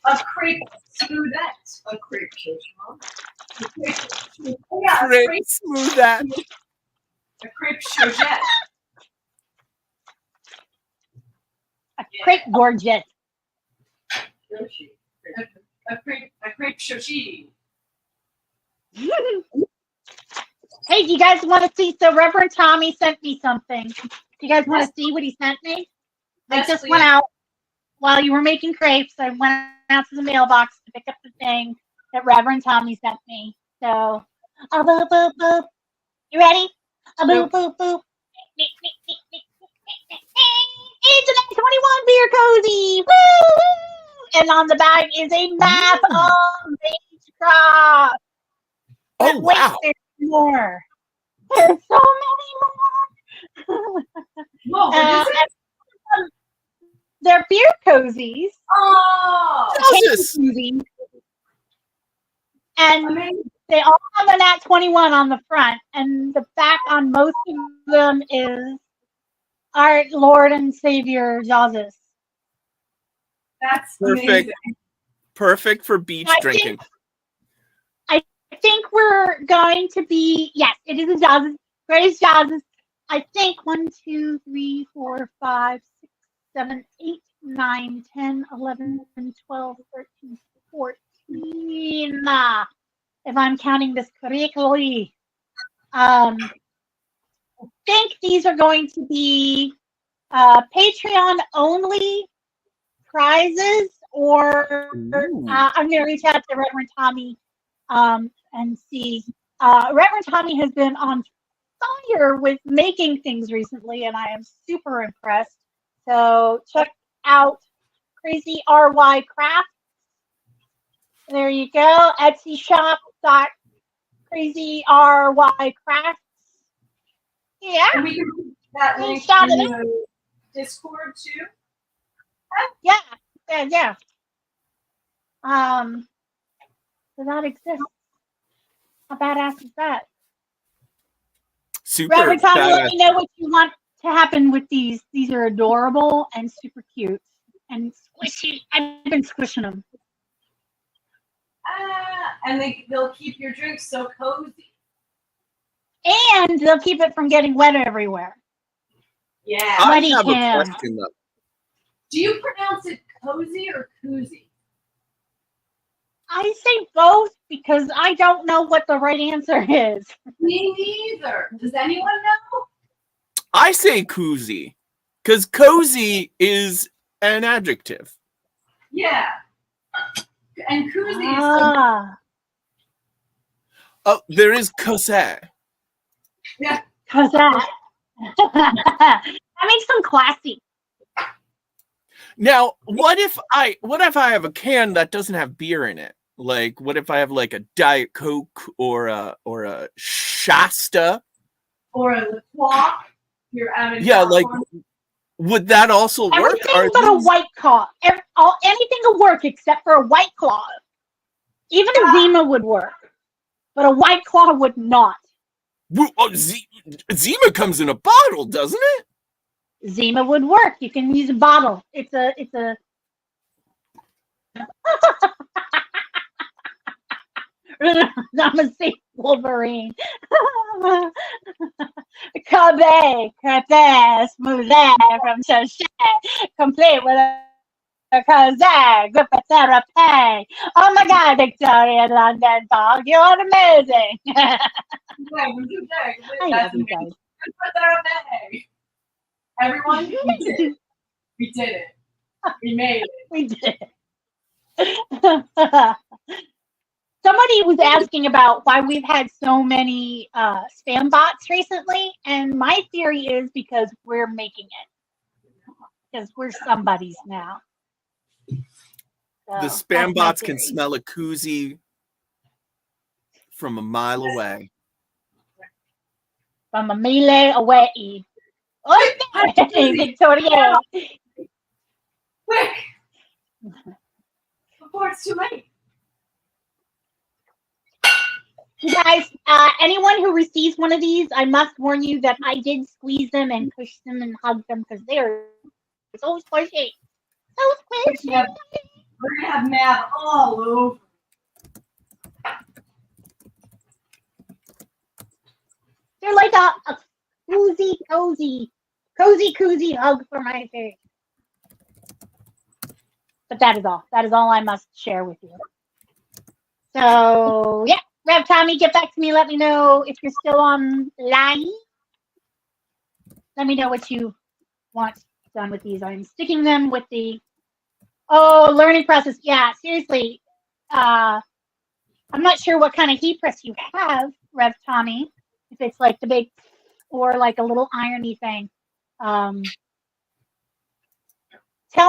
Speaker 2: A crepe smoothette. A crepe smoothette. Yeah,
Speaker 1: crepe smoothette.
Speaker 2: A crepe chauget.
Speaker 5: A crepe gorget.
Speaker 2: A crepe chauget.
Speaker 5: Hey, do you guys want to see? So Reverend Tommy sent me something. Do you guys want to see what he sent me? I
Speaker 2: Yes,
Speaker 5: just
Speaker 2: please.
Speaker 5: went out while you were making crepes. I went out to the mailbox to pick up the thing that Reverend Tommy sent me. So, boop, boop, boop. You ready? Boop, boop, boop. It's an 21 beer cozy. Woo! And on the bag is a map of Magecraft.
Speaker 1: Oh, wow.
Speaker 5: There's more. There's so many more.
Speaker 2: Whoa, what is it?
Speaker 5: They're beer cozies.
Speaker 2: Oh!
Speaker 1: Jesus.
Speaker 5: Cozies. And
Speaker 2: Amazing.
Speaker 5: they all have an at 21 on the front, and the back on most of them is our Lord and Savior Jesus.
Speaker 2: That's
Speaker 1: Perfect.
Speaker 2: amazing.
Speaker 1: Perfect for beach drinking.
Speaker 5: I think we're going to be, yes, it is a Jesus. Praise Jesus. I think 1, 2, 3, 4, 5, 6, 7, 8, 9, 10, 11, 12, 13, 14. If I'm counting this correctly. I think these are going to be Patreon only prizes, or I'm going to reach out to Reverend Tommy and see. Reverend Tommy has been on fire with making things recently, and I am super impressed. So check out Crazy RY Craft. There you go. Etsy shop Crazy RY Crafts. Yeah.
Speaker 2: And we can put that link
Speaker 5: Shout
Speaker 2: in
Speaker 5: it
Speaker 2: the Discord too.
Speaker 5: Yeah. So that exists. How badass is that?
Speaker 1: Super
Speaker 5: Reverend Tommy, let
Speaker 1: badass.
Speaker 5: me know what you want to happen with these. These are adorable and super cute and squishy. I've been squishing them.
Speaker 2: And they'll keep your drinks so cozy.
Speaker 5: And they'll keep it from getting wet everywhere.
Speaker 2: Yeah.
Speaker 1: I
Speaker 5: Sweaty
Speaker 1: have a
Speaker 5: cam.
Speaker 1: question though.
Speaker 2: Do you pronounce it cozy or koozie?
Speaker 5: I say both because I don't know what the right answer is.
Speaker 2: Me neither. Does anyone know?
Speaker 1: I say koozie because cozy is an adjective.
Speaker 2: Yeah. And koozie is
Speaker 5: Ah,
Speaker 1: Oh, there is kose.
Speaker 2: yeah.
Speaker 5: cause that makes them classy.
Speaker 1: Now, what if I have a can that doesn't have beer in it? Like, what if I have like a Diet Coke or a Shasta?
Speaker 2: Or a LaCroix. You're out in
Speaker 1: Yeah, like,
Speaker 2: California.
Speaker 1: would that also work?
Speaker 5: Everything but a White Claw. Anything will work except for a White Claw. Even a Zima would work, but a White Claw would not.
Speaker 1: Zima comes in a bottle, doesn't it?
Speaker 5: Zima would work. You can use a bottle. It's a I'm a safe Wolverine. Crepe, smooth from Shoshay, complete with a Kozak, with a therapy. Oh my God, Victoria London dog, you're amazing. I love you guys.
Speaker 2: Everyone, we did it. We did it. We made it.
Speaker 5: We did it. Somebody was asking about why we've had so many spam bots recently, and my theory is because we're making it. Because we're somebody's now. So,
Speaker 1: the spam bots can smell a koozie from a mile away.
Speaker 5: From a mile away. Okay, Victoria.
Speaker 2: Quick! Before it's too late.
Speaker 5: You guys, anyone who receives one of these, I must warn you that I did squeeze them and push them and hug them because they're so squishy. So squishy.
Speaker 2: We're going to have Mav all over.
Speaker 5: They're like a cozy hug for my face. But that is all. That is all I must share with you. So, yeah. Rev Tommy, get back to me. Let me know if you're still online. Let me know what you want done with these. I'm sticking them with the learning process. Yeah, seriously. I'm not sure what kind of heat press you have, Rev Tommy. If it's like the big or like a little irony thing. Tell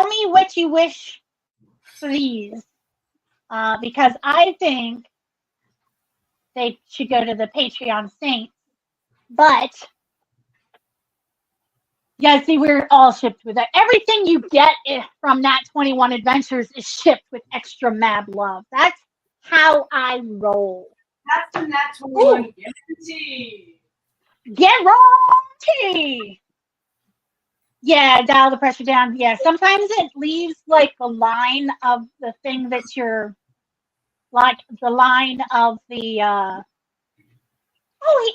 Speaker 5: me what you wish for these. Because I think they should go to the Patreon Saints. But, yeah, see, we're all shipped with that. Everything you get from Nat 21 Adventures is shipped with extra Mab love. That's how I roll.
Speaker 2: That's the Nat 21 guarantee.
Speaker 5: Guarantee! Yeah, dial the pressure down. Yeah, sometimes it leaves like the line of the thing that you're like the line of the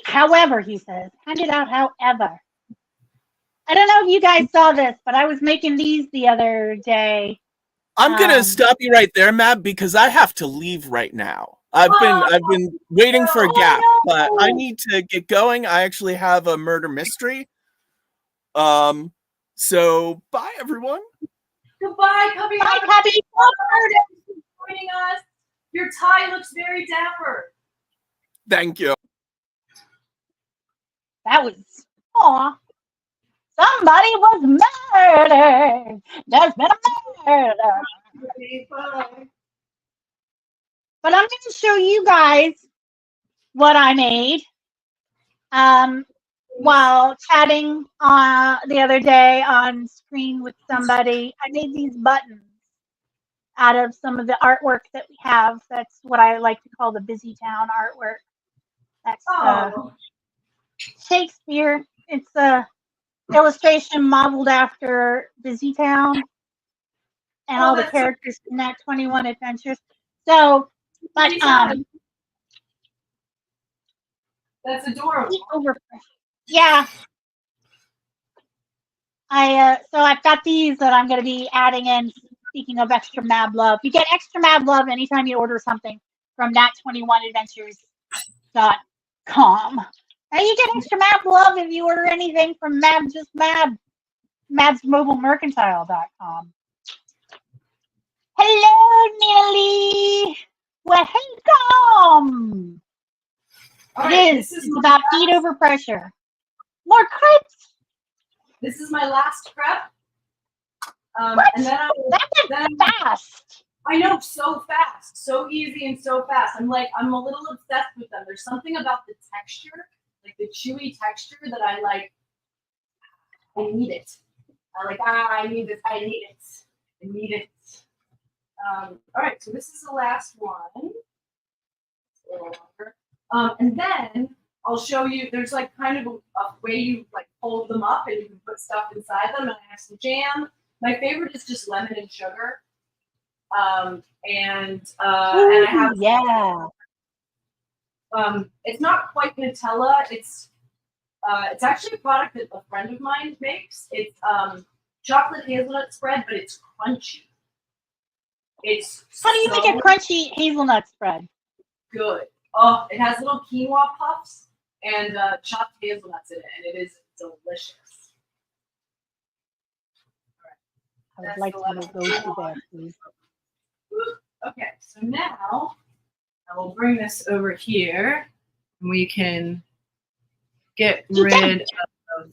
Speaker 5: however, he says. Hand it out however. I don't know if you guys saw this, but I was making these the other day.
Speaker 1: I'm gonna stop you right there, Matt, because I have to leave right now. I've been waiting for a gap, but I need to get going. I actually have a murder mystery. So bye everyone.
Speaker 2: Goodbye, Cubby.
Speaker 5: Bye, Cubby.
Speaker 2: Joining us. Your tie looks very dapper.
Speaker 1: Thank you.
Speaker 5: That was somebody was murdered. There's been a murder. But I'm going to show you guys what I made while chatting the other day on screen with somebody. I made these buttons out of some of the artwork that we have. That's what I like to call the Busy Town artwork. That's Shakespeare. It's a illustration modeled after Busy Town and all the characters in that 21 Adventures. So, but
Speaker 2: that's adorable.
Speaker 5: Yeah. So I've got these that I'm going to be adding in. Speaking of extra Mab love, you get extra Mab love anytime you order something from nat21adventures.com. And you get extra Mab love if you order anything from mabsmobilemercantile.com. Hello, Nelly. Welcome. It's about heat over pressure. More crepes.
Speaker 2: This is my last crepe.
Speaker 5: What?
Speaker 2: And then
Speaker 5: That's fast.
Speaker 2: I know, so fast, so easy and so fast. I'm a little obsessed with them. There's something about the texture, like the chewy texture that I like. I need it. I need this. I need it. I need it. All right, so this is the last one. It's a little longer. And then I'll show you, there's like kind of a way you like fold them up and you can put stuff inside them. And I have some jam. My favorite is just lemon and sugar. And I have it's not quite Nutella. It's actually a product that a friend of mine makes. It's chocolate hazelnut spread, but it's crunchy.
Speaker 5: How do you make a crunchy hazelnut spread?
Speaker 2: Good. Oh, it has little quinoa puffs and chopped hazelnuts in it, and it is delicious.
Speaker 5: I would like to go to that, please.
Speaker 2: Okay, so now I will bring this over here, and we can get rid of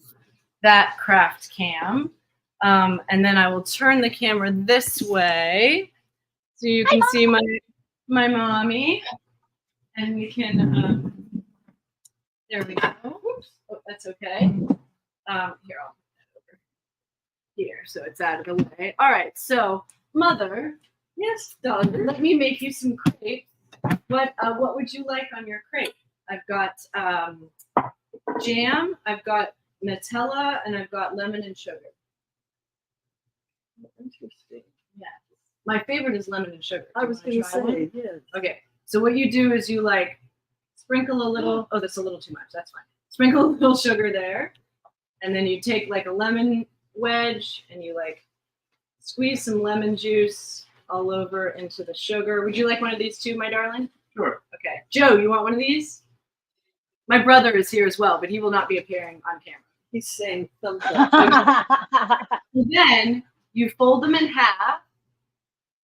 Speaker 2: that craft cam. And then I will turn the camera this way so you can see my mommy. And we can, there we go. Oops. Oh, that's okay. Here, I'll put that over here so it's out of the way. All right, so Mother, yes, daughter, let me make you some crepes. What would you like on your crepe? I've got jam, I've got Nutella, and I've got lemon and sugar.
Speaker 4: Interesting.
Speaker 2: Yeah. My favorite is lemon and sugar.
Speaker 4: I was going to say, yes.
Speaker 2: Okay. So what you do is you like sprinkle a little, oh, that's a little too much. That's fine. Sprinkle a little sugar there. And then you take like a lemon wedge and you like squeeze some lemon juice all over into the sugar. Would you like one of these too, my darling?
Speaker 3: Sure.
Speaker 2: Okay. Joe, you want one of these? My brother is here as well, but he will not be appearing on camera.
Speaker 4: He's saying thumbs up.
Speaker 2: Then you fold them in half,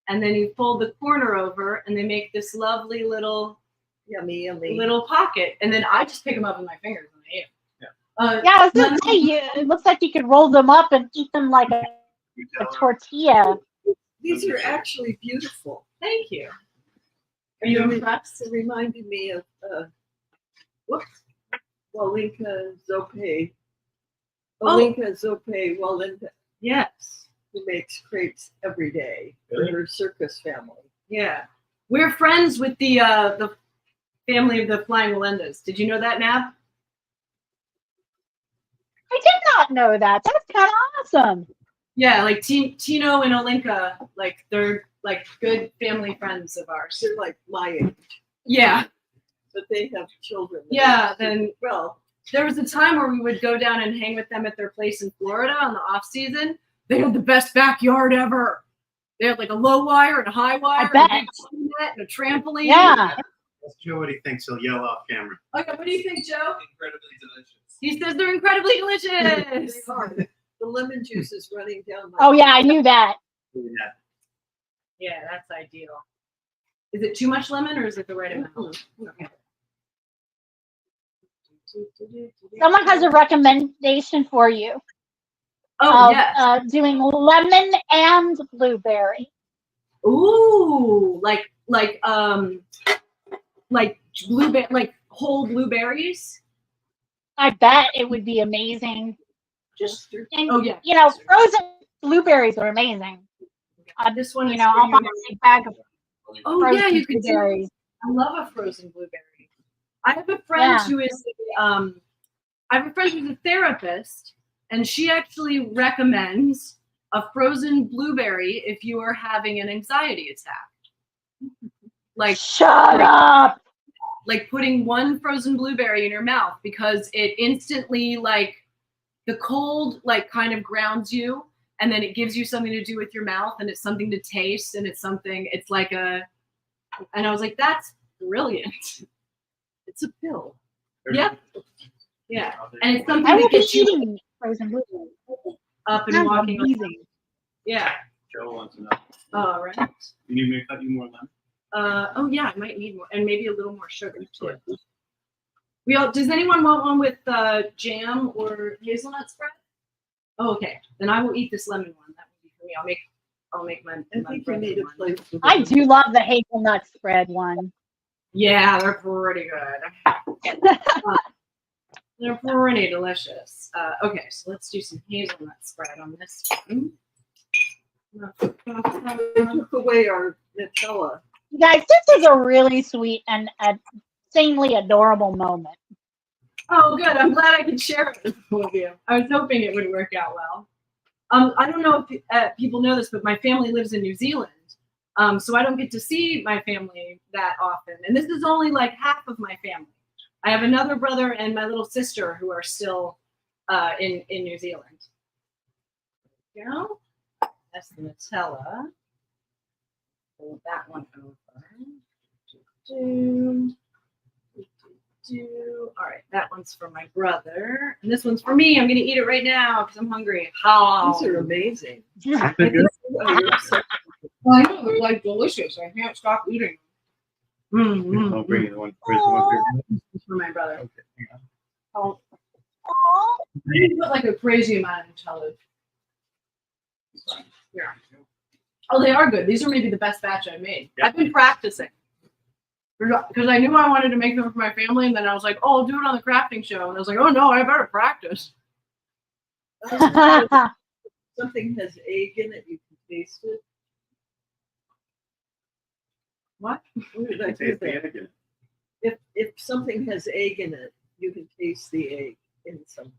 Speaker 2: and then you fold the corner over, and they make this lovely little
Speaker 4: Yummy.
Speaker 2: little pocket. And then I just pick them up with my fingers and I eat them.
Speaker 5: Yeah, I was gonna say, it looks like you could roll them up and eat them like a tortilla.
Speaker 4: These are actually beautiful.
Speaker 2: Thank you. Are you impressed?
Speaker 4: It reminded me of Walinka Zope. Walinka Zope Walinka.
Speaker 2: Yes.
Speaker 4: Who makes crepes every day for her circus family.
Speaker 2: Yeah. We're friends with the family of the Flying Walendas. Did you know that, Nab?
Speaker 5: I did not know that. That's kind of awesome.
Speaker 2: Yeah, like Tino and Olinka, like they're like good family friends of ours.
Speaker 4: They're like my age.
Speaker 2: Yeah.
Speaker 4: But they have children.
Speaker 2: Yeah, then
Speaker 4: well,
Speaker 2: there was a time where we would go down and hang with them at their place in Florida on the off season. They had the best backyard ever. They had like a low wire and a high wire,
Speaker 5: bet.
Speaker 2: and a big net and a trampoline.
Speaker 5: Yeah.
Speaker 3: Ask Joe what he thinks. He'll yell off camera.
Speaker 2: Okay, what do you think, Joe?
Speaker 3: Incredibly delicious.
Speaker 2: He says they're incredibly delicious.
Speaker 4: they are. The lemon juice is running down my
Speaker 5: Oh yeah, I knew that.
Speaker 3: Yeah.
Speaker 2: Yeah, that's ideal. Is it too much lemon or is it the right amount? Okay.
Speaker 5: Someone has a recommendation for you.
Speaker 2: Oh,
Speaker 5: of,
Speaker 2: yes.
Speaker 5: Doing lemon and blueberry.
Speaker 2: Ooh, like blueberry, like whole blueberries.
Speaker 5: I bet it would be amazing.
Speaker 4: Just
Speaker 5: And,
Speaker 2: Oh yeah.
Speaker 5: you know, frozen blueberries are amazing.
Speaker 2: This one is
Speaker 5: You know,
Speaker 2: for
Speaker 5: I'll
Speaker 2: you.
Speaker 5: buy a big bag of
Speaker 2: Oh
Speaker 5: frozen
Speaker 2: yeah, you could do.
Speaker 5: blueberries.
Speaker 2: I love a frozen blueberry. I have a friend
Speaker 5: Yeah.
Speaker 2: who is I have a friend who's a therapist, and she actually recommends a frozen blueberry if you are having an anxiety attack. Like
Speaker 5: Shut up.
Speaker 2: like putting one frozen blueberry in your mouth because it instantly like the cold like kind of grounds you, and then it gives you something to do with your mouth, and it's something to taste, and it's like a, and I was like, that's brilliant.
Speaker 4: it's a pill.
Speaker 2: Yeah. Yeah. And it's something
Speaker 5: I will
Speaker 2: that
Speaker 5: be
Speaker 2: gets you
Speaker 5: eating frozen blueberries.
Speaker 2: up and
Speaker 5: Sounds
Speaker 2: walking.
Speaker 5: amazing.
Speaker 2: Yeah.
Speaker 3: Joe wants to know.
Speaker 2: All right.
Speaker 3: You need me to cut you more lemon?
Speaker 2: Oh yeah, I might need more, and maybe a little more sugar too. Does anyone want one with jam or hazelnut spread? Oh, okay. Then I will eat this lemon one. That would be for me. I'll make my.
Speaker 4: I
Speaker 2: my
Speaker 4: think you
Speaker 2: brother
Speaker 4: need a
Speaker 2: one.
Speaker 4: place. for
Speaker 5: I
Speaker 4: them.
Speaker 5: do love the hazelnut spread one.
Speaker 2: Yeah, they're pretty good. They're pretty delicious. Okay, so let's do some hazelnut spread on this one.
Speaker 4: They took away our Nutella.
Speaker 5: You guys, this is a really sweet and insanely adorable moment.
Speaker 2: Oh, good. I'm glad I could share it with you. I was hoping it would work out well. I don't know if people know this, but my family lives in New Zealand. So I don't get to see my family that often. And this is only like half of my family. I have another brother and my little sister who are still in New Zealand. You know? That's the Nutella. Pull that one over. All right, that one's for my brother. And this one's for me. I'm going to eat it right now because I'm hungry. How?
Speaker 4: These are amazing.
Speaker 3: They're good.
Speaker 2: Well, I know they're like delicious. I can't stop eating.
Speaker 3: I'll bring you the one. Where's the one for
Speaker 2: This is for my brother.
Speaker 3: Okay, hang on.
Speaker 2: Oh. I didn't put like a crazy amount of Nutella. Yeah. Oh, they are good. These are maybe the best batch I've made.
Speaker 3: Yeah.
Speaker 2: I've been practicing because I knew I wanted to make them for my family, and then I was like, "Oh, I'll do it on the crafting show," and I was like, "Oh no, I better practice."
Speaker 4: Something has egg in it, you can taste it.
Speaker 2: What?
Speaker 4: Where did I
Speaker 3: Taste
Speaker 4: put
Speaker 3: the
Speaker 4: that?
Speaker 3: egg in it.
Speaker 4: If something has egg in it, you can taste the egg in some.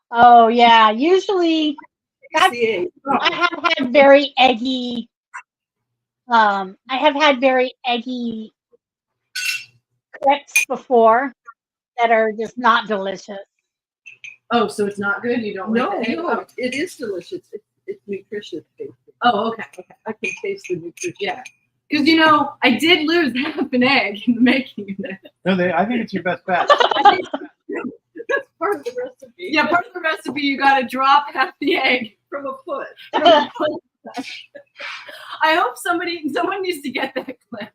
Speaker 5: Oh yeah, usually
Speaker 4: Taste the egg.
Speaker 5: I have had very eggy. I have had very eggy crepes before that are just not delicious.
Speaker 2: Oh, so it's not good. You don't
Speaker 4: No,
Speaker 2: like the egg?
Speaker 4: no, it is delicious. It's nutritious.
Speaker 2: Oh, okay. Okay.
Speaker 4: I can taste the nutrition.
Speaker 2: Yeah. Because I did lose half an egg in the making of it.
Speaker 3: No, I think it's your best bet.
Speaker 4: That's part of the recipe.
Speaker 2: Yeah, part of the recipe, you got to drop half the egg.
Speaker 4: From a foot.
Speaker 2: I hope someone needs to get that clip.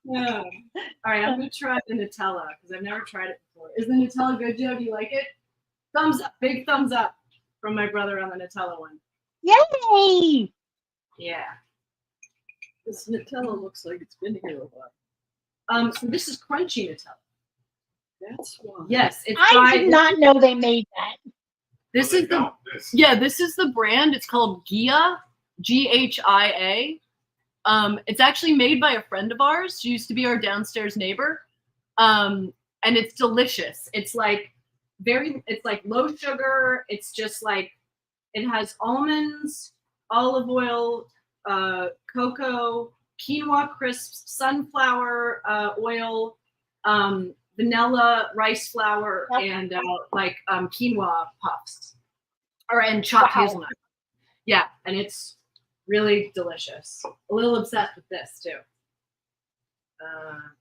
Speaker 2: Yeah. All right, I'm gonna try the Nutella because I've never tried it before. Is the Nutella good, Joe? Do you like it? Thumbs up, big thumbs up from my brother on the Nutella one.
Speaker 5: Yay!
Speaker 2: Yeah.
Speaker 4: This Nutella looks like it's been here a while.
Speaker 2: So this is crunchy Nutella.
Speaker 4: That's why.
Speaker 2: Yes, it's
Speaker 5: I did not know they made that.
Speaker 2: This is the this is the brand. It's called Gia, Ghia. It's actually made by a friend of ours. She used to be our downstairs neighbor. And it's delicious. It's like low sugar. It's just like it has almonds, olive oil, cocoa, quinoa crisps, sunflower oil, vanilla, rice flour, and quinoa puffs, and chopped hazelnut. Yeah, and it's really delicious. A little obsessed with this too.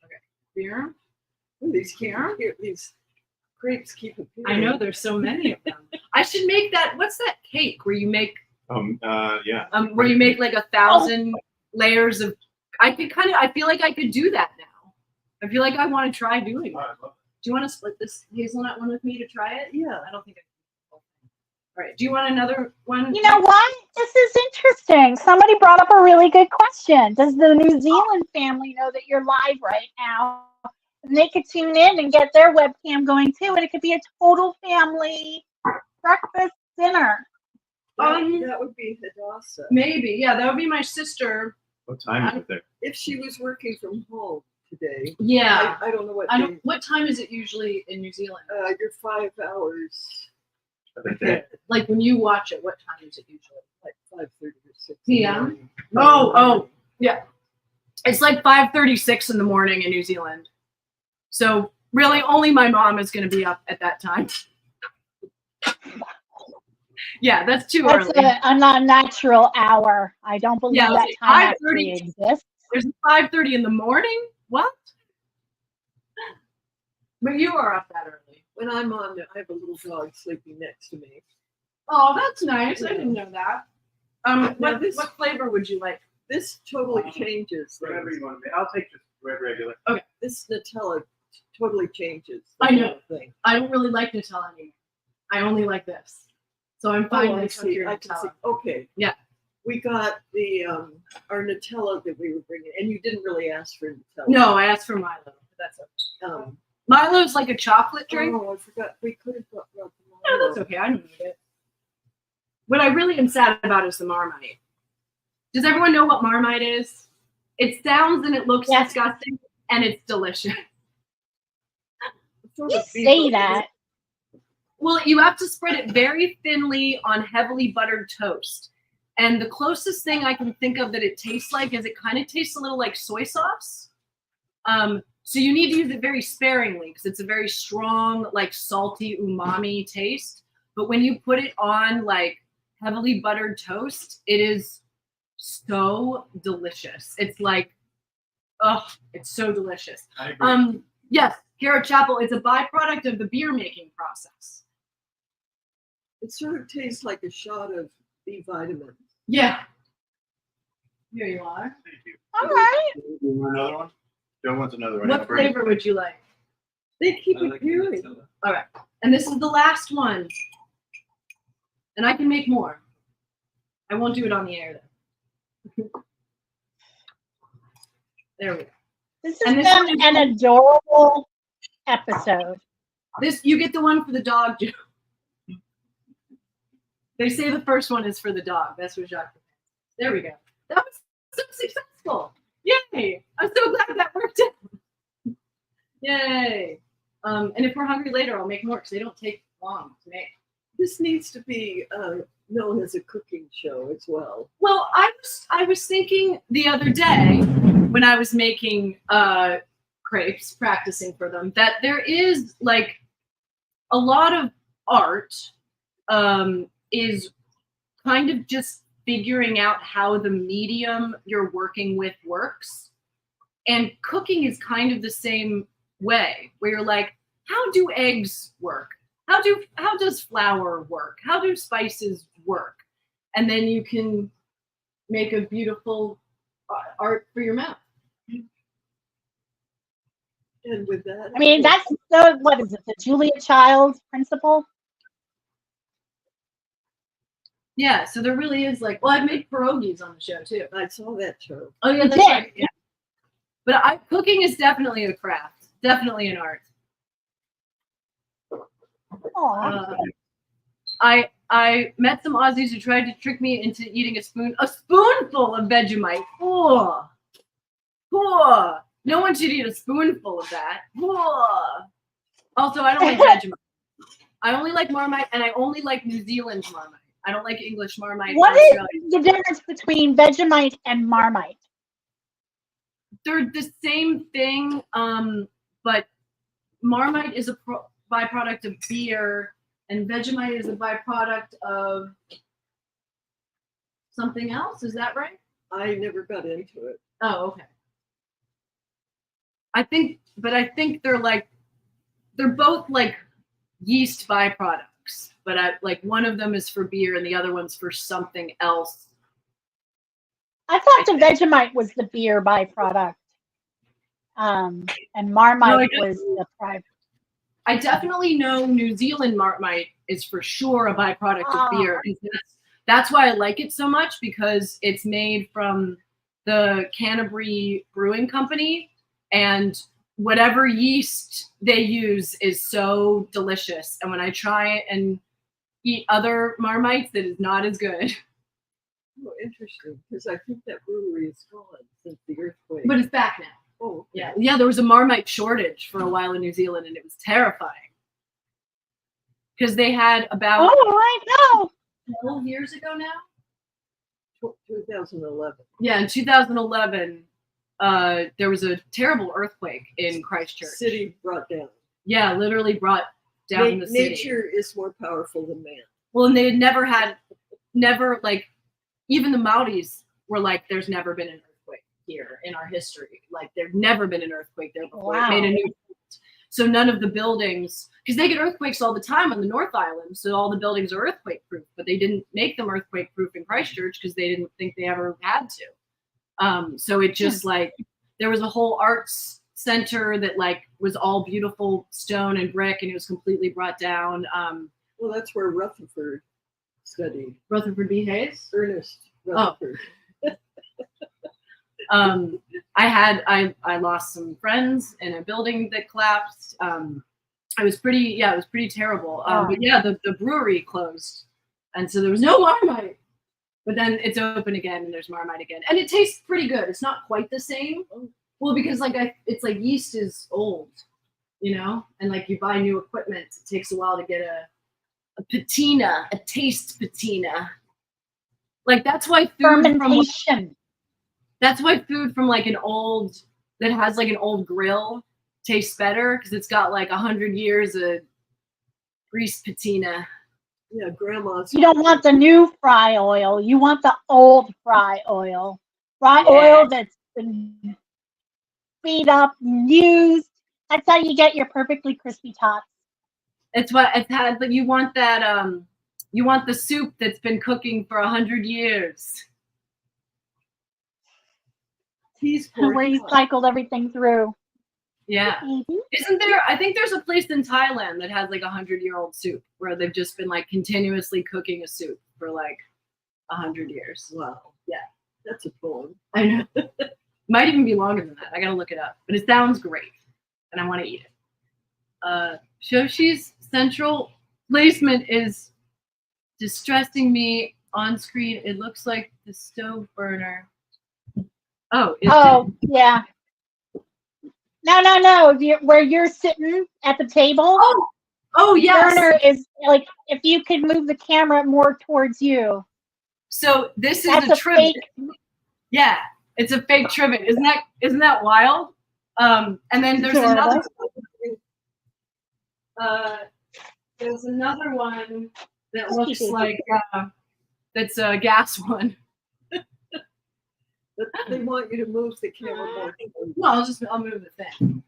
Speaker 2: Okay, here.
Speaker 4: Ooh, these grapes keep appearing.
Speaker 2: I know there's so many of them. I should make that. What's that cake where you make?
Speaker 3: Yeah.
Speaker 2: Where you make like 1,000 layers of. I feel like I could do that now. I feel like I want to try doing it. Do you want to split this hazelnut one with me to try it?
Speaker 4: Yeah.
Speaker 2: I don't think I can. All right. Do you want another one?
Speaker 5: You know what? This is interesting. Somebody brought up a really good question. Does the New Zealand family know that you're live right now? And they could tune in and get their webcam going too, and it could be a total family breakfast dinner.
Speaker 4: That would be Hadassah.
Speaker 2: Maybe. Yeah, that would be my sister.
Speaker 3: What time is it there?
Speaker 4: If she was working from home today.
Speaker 2: Yeah.
Speaker 4: I don't know what day.
Speaker 2: What time is it usually in New Zealand?
Speaker 4: You're 5 hours.
Speaker 3: Okay.
Speaker 2: Like when you watch it, what time is it usually?
Speaker 4: Like 5:30 or 6.
Speaker 2: PM? Oh, yeah. It's like 5:36 in the morning in New Zealand. So really only my mom is going to be up at that time. Yeah, that's too early.
Speaker 5: That's a unnatural hour. I don't believe that time actually exists.
Speaker 2: There's 5:30 in the morning? What? But you are up that early.
Speaker 4: When I'm on, I have a little dog sleeping next to me.
Speaker 2: Oh, that's nice. I didn't know that. What flavor would you like?
Speaker 4: This totally changes.
Speaker 3: Whatever you want to be. I'll take just regular.
Speaker 2: Okay.
Speaker 4: This Nutella totally changes.
Speaker 2: I know.
Speaker 4: Thing.
Speaker 2: I don't really like Nutella anymore. I only like this. So I'm fine
Speaker 4: I
Speaker 2: with
Speaker 4: see.
Speaker 2: your
Speaker 4: I can see.
Speaker 2: Nutella.
Speaker 4: Okay.
Speaker 2: Yeah.
Speaker 4: We got the our Nutella that we were bringing, and you didn't really ask for Nutella.
Speaker 2: No, I asked for Milo, but that's okay. Milo's like a chocolate drink.
Speaker 4: Oh, I forgot. We could have got Milo.
Speaker 2: No, that's okay. I don't need it. What I really am sad about is the Marmite. Does everyone know what Marmite is? It sounds and it looks disgusting, and it's delicious.
Speaker 5: You say that.
Speaker 2: Well, you have to spread it very thinly on heavily buttered toast. And the closest thing I can think of that it tastes like is it kind of tastes a little like soy sauce. So you need to use it very sparingly because it's a very strong, like salty umami taste. But when you put it on like heavily buttered toast, it is so delicious. It's like, oh, it's so delicious.
Speaker 3: I agree.
Speaker 2: Yes, Carrot Chapel, it's a byproduct of the beer making process.
Speaker 4: It sort of tastes like a shot of B vitamins.
Speaker 2: Yeah. Here you are.
Speaker 3: Thank you.
Speaker 5: All right.
Speaker 3: You want another one? Joe wants another one.
Speaker 2: What flavor would you like?
Speaker 4: They keep
Speaker 3: I
Speaker 4: it
Speaker 3: like
Speaker 4: purely.
Speaker 3: Nutella.
Speaker 2: All right. And this is the last one. And I can make more. I won't do it on the air though. There we go.
Speaker 5: This
Speaker 2: And
Speaker 5: has
Speaker 2: this
Speaker 5: been
Speaker 2: one is-
Speaker 5: an adorable episode.
Speaker 2: You get the one for the dog, Joe. They say the first one is for the dog. That's what Jacques. There we go. That was so successful. Yay! I'm so glad that worked out. Yay! And if we're hungry later, I'll make more because they don't take long to make.
Speaker 4: This needs to be known as a cooking show as well.
Speaker 2: Well, I was thinking the other day when I was making crepes, practicing for them, that there is like a lot of art is kind of just figuring out how the medium you're working with works. And cooking is kind of the same way, where you're like, how do eggs work? How does flour work? How do spices work? And then you can make a beautiful art for your mouth.
Speaker 4: And with that,
Speaker 5: I mean, that's the, what is it, the Julia Child principle?
Speaker 2: Yeah, so there really is like, well, I've made pierogies on the show too.
Speaker 4: I saw that show.
Speaker 2: Oh yeah, that's
Speaker 5: Yeah.
Speaker 2: right. Yeah. But cooking is definitely a craft, definitely an art.
Speaker 5: Aw.
Speaker 2: I met some Aussies who tried to trick me into eating a spoonful of Vegemite. Oh, no one should eat a spoonful of that. Also, I don't like Vegemite. I only like Marmite, and I only like New Zealand Marmite. I don't like English Marmite.
Speaker 5: What
Speaker 2: or
Speaker 5: is
Speaker 2: Australian.
Speaker 5: the difference between Vegemite and Marmite?
Speaker 2: They're the same thing, but Marmite is a byproduct of beer, and Vegemite is a byproduct of something else. Is that right?
Speaker 4: I never got into it.
Speaker 2: Oh, okay. I think they're both like yeast byproducts, but like one of them is for beer and the other one's for something else.
Speaker 5: I thought the Vegemite was the beer byproduct, and Marmite was the private.
Speaker 2: I definitely know New Zealand Marmite is for sure a byproduct of beer. And that's why I like it so much, because it's made from the Canterbury Brewing Company, and whatever yeast they use is so delicious. And when I try and eat other Marmites, that is not as good.
Speaker 4: Oh, interesting, because I think that brewery is gone since the earthquake.
Speaker 2: But it's back now.
Speaker 4: Oh,
Speaker 2: Yeah, there was a Marmite shortage for a while in New Zealand, and it was terrifying. Because they had about
Speaker 5: I know.
Speaker 2: 12 years ago now?
Speaker 4: 2011.
Speaker 2: Yeah, in 2011, there was a terrible earthquake in Christchurch.
Speaker 4: City brought down.
Speaker 2: Yeah, literally brought down the city.
Speaker 4: Nature is more powerful than man.
Speaker 2: Well, and they had never like, even the Maoris were like, there's never been an earthquake here in our history. Like, there'd never been an earthquake there before.
Speaker 5: Wow.
Speaker 2: It made a new. So none of the buildings, because they get earthquakes all the time on the North Island, so all the buildings are earthquake proof, but they didn't make them earthquake proof in Christchurch because they didn't think they ever had to. So it just like, there was a whole arts center that like was all beautiful stone and brick, and it was completely brought down.
Speaker 4: Well, that's where Rutherford study.
Speaker 2: Rutherford B. Hayes.
Speaker 4: Ernest Rutherford.
Speaker 2: I lost some friends in a building that collapsed. It was pretty terrible. But yeah, the brewery closed, and so there was no Marmite. But then it's open again, and there's Marmite again, and it tastes pretty good. It's not quite the same. Well, because it's like yeast is old, you know, and like you buy new equipment, it takes a while to get a patina, a taste patina. Like that's why
Speaker 5: fermentation.
Speaker 2: That's why food from like that has like an old grill tastes better, because it's got like 100 years of grease patina.
Speaker 4: Yeah, grandma's.
Speaker 5: You don't want the new fry oil. You want the old fry oil. Oil that's been beat up, used. That's how you get your perfectly crispy tots.
Speaker 2: It's what it's had, but you want that. You want the soup that's been cooking for 100 years.
Speaker 5: Where you cycled everything through.
Speaker 2: Yeah. Isn't there? I think there's a place in Thailand that has like 100-year-old soup where they've just been like continuously cooking a soup for like 100 years.
Speaker 4: Wow. Yeah, that's a poem.
Speaker 2: I know. Might even be longer than that. I gotta look it up, but it sounds great, and I want to eat it. Shoshi's central placement is distressing me on screen. It looks like the stove burner. Oh.
Speaker 5: Yeah. No. Where you're sitting at the table.
Speaker 2: Oh, yes.
Speaker 5: Burner is like, if you could move the camera more towards you.
Speaker 2: So this is a trivet. Yeah, it's a fake trivet. Isn't that wild? And then there's another. There's another one that looks like that's a gas one.
Speaker 4: But they want you to move the camera more.
Speaker 2: No, I'll move the thing.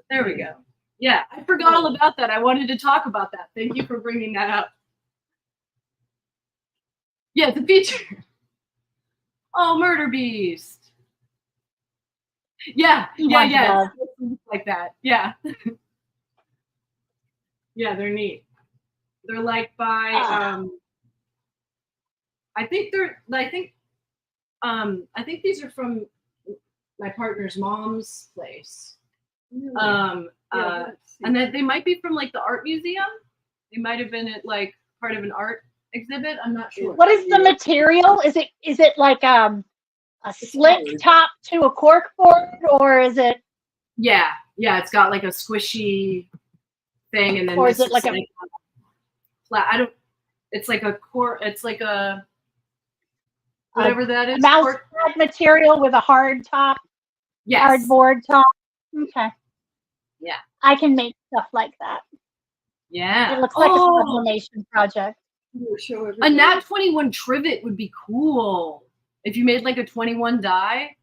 Speaker 2: There we go. Yeah, I forgot all about that. I wanted to talk about that. Thank you for bringing that up. Yeah, it's a feature. Oh, Murder Beast. Yeah. Like that. Yeah. Yeah, they're neat. They're like by I think these are from my partner's mom's place. And then they might be from like the art museum. They might have been at like part of an art exhibit. I'm not sure.
Speaker 5: What is the material? Is it like a slick top to a cork board, or is it?
Speaker 2: Yeah, it's got like a squishy thing, and then
Speaker 5: or is it like a
Speaker 2: flat? It's like a core. It's like a whatever that is.
Speaker 5: Mouse pad material with a hard top.
Speaker 2: Yes.
Speaker 5: Cardboard top. Okay.
Speaker 2: Yeah.
Speaker 5: I can make stuff like that.
Speaker 2: Yeah.
Speaker 5: It looks like a sublimation project.
Speaker 2: A Nat 21 trivet would be cool. If you made like a 21 die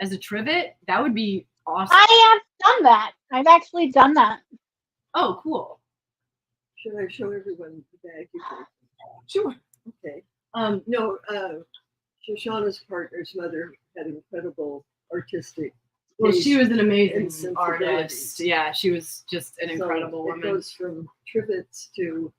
Speaker 2: as a trivet, that would be awesome.
Speaker 5: I have done that. I've actually done that.
Speaker 2: Oh, cool.
Speaker 4: Should I show everyone the bag?
Speaker 2: Sure.
Speaker 4: Okay. No, Shoshana's partner's mother had incredible artistic.
Speaker 2: Well, she was an amazing artist. Yeah, she was just an incredible woman.
Speaker 4: It goes from trivets to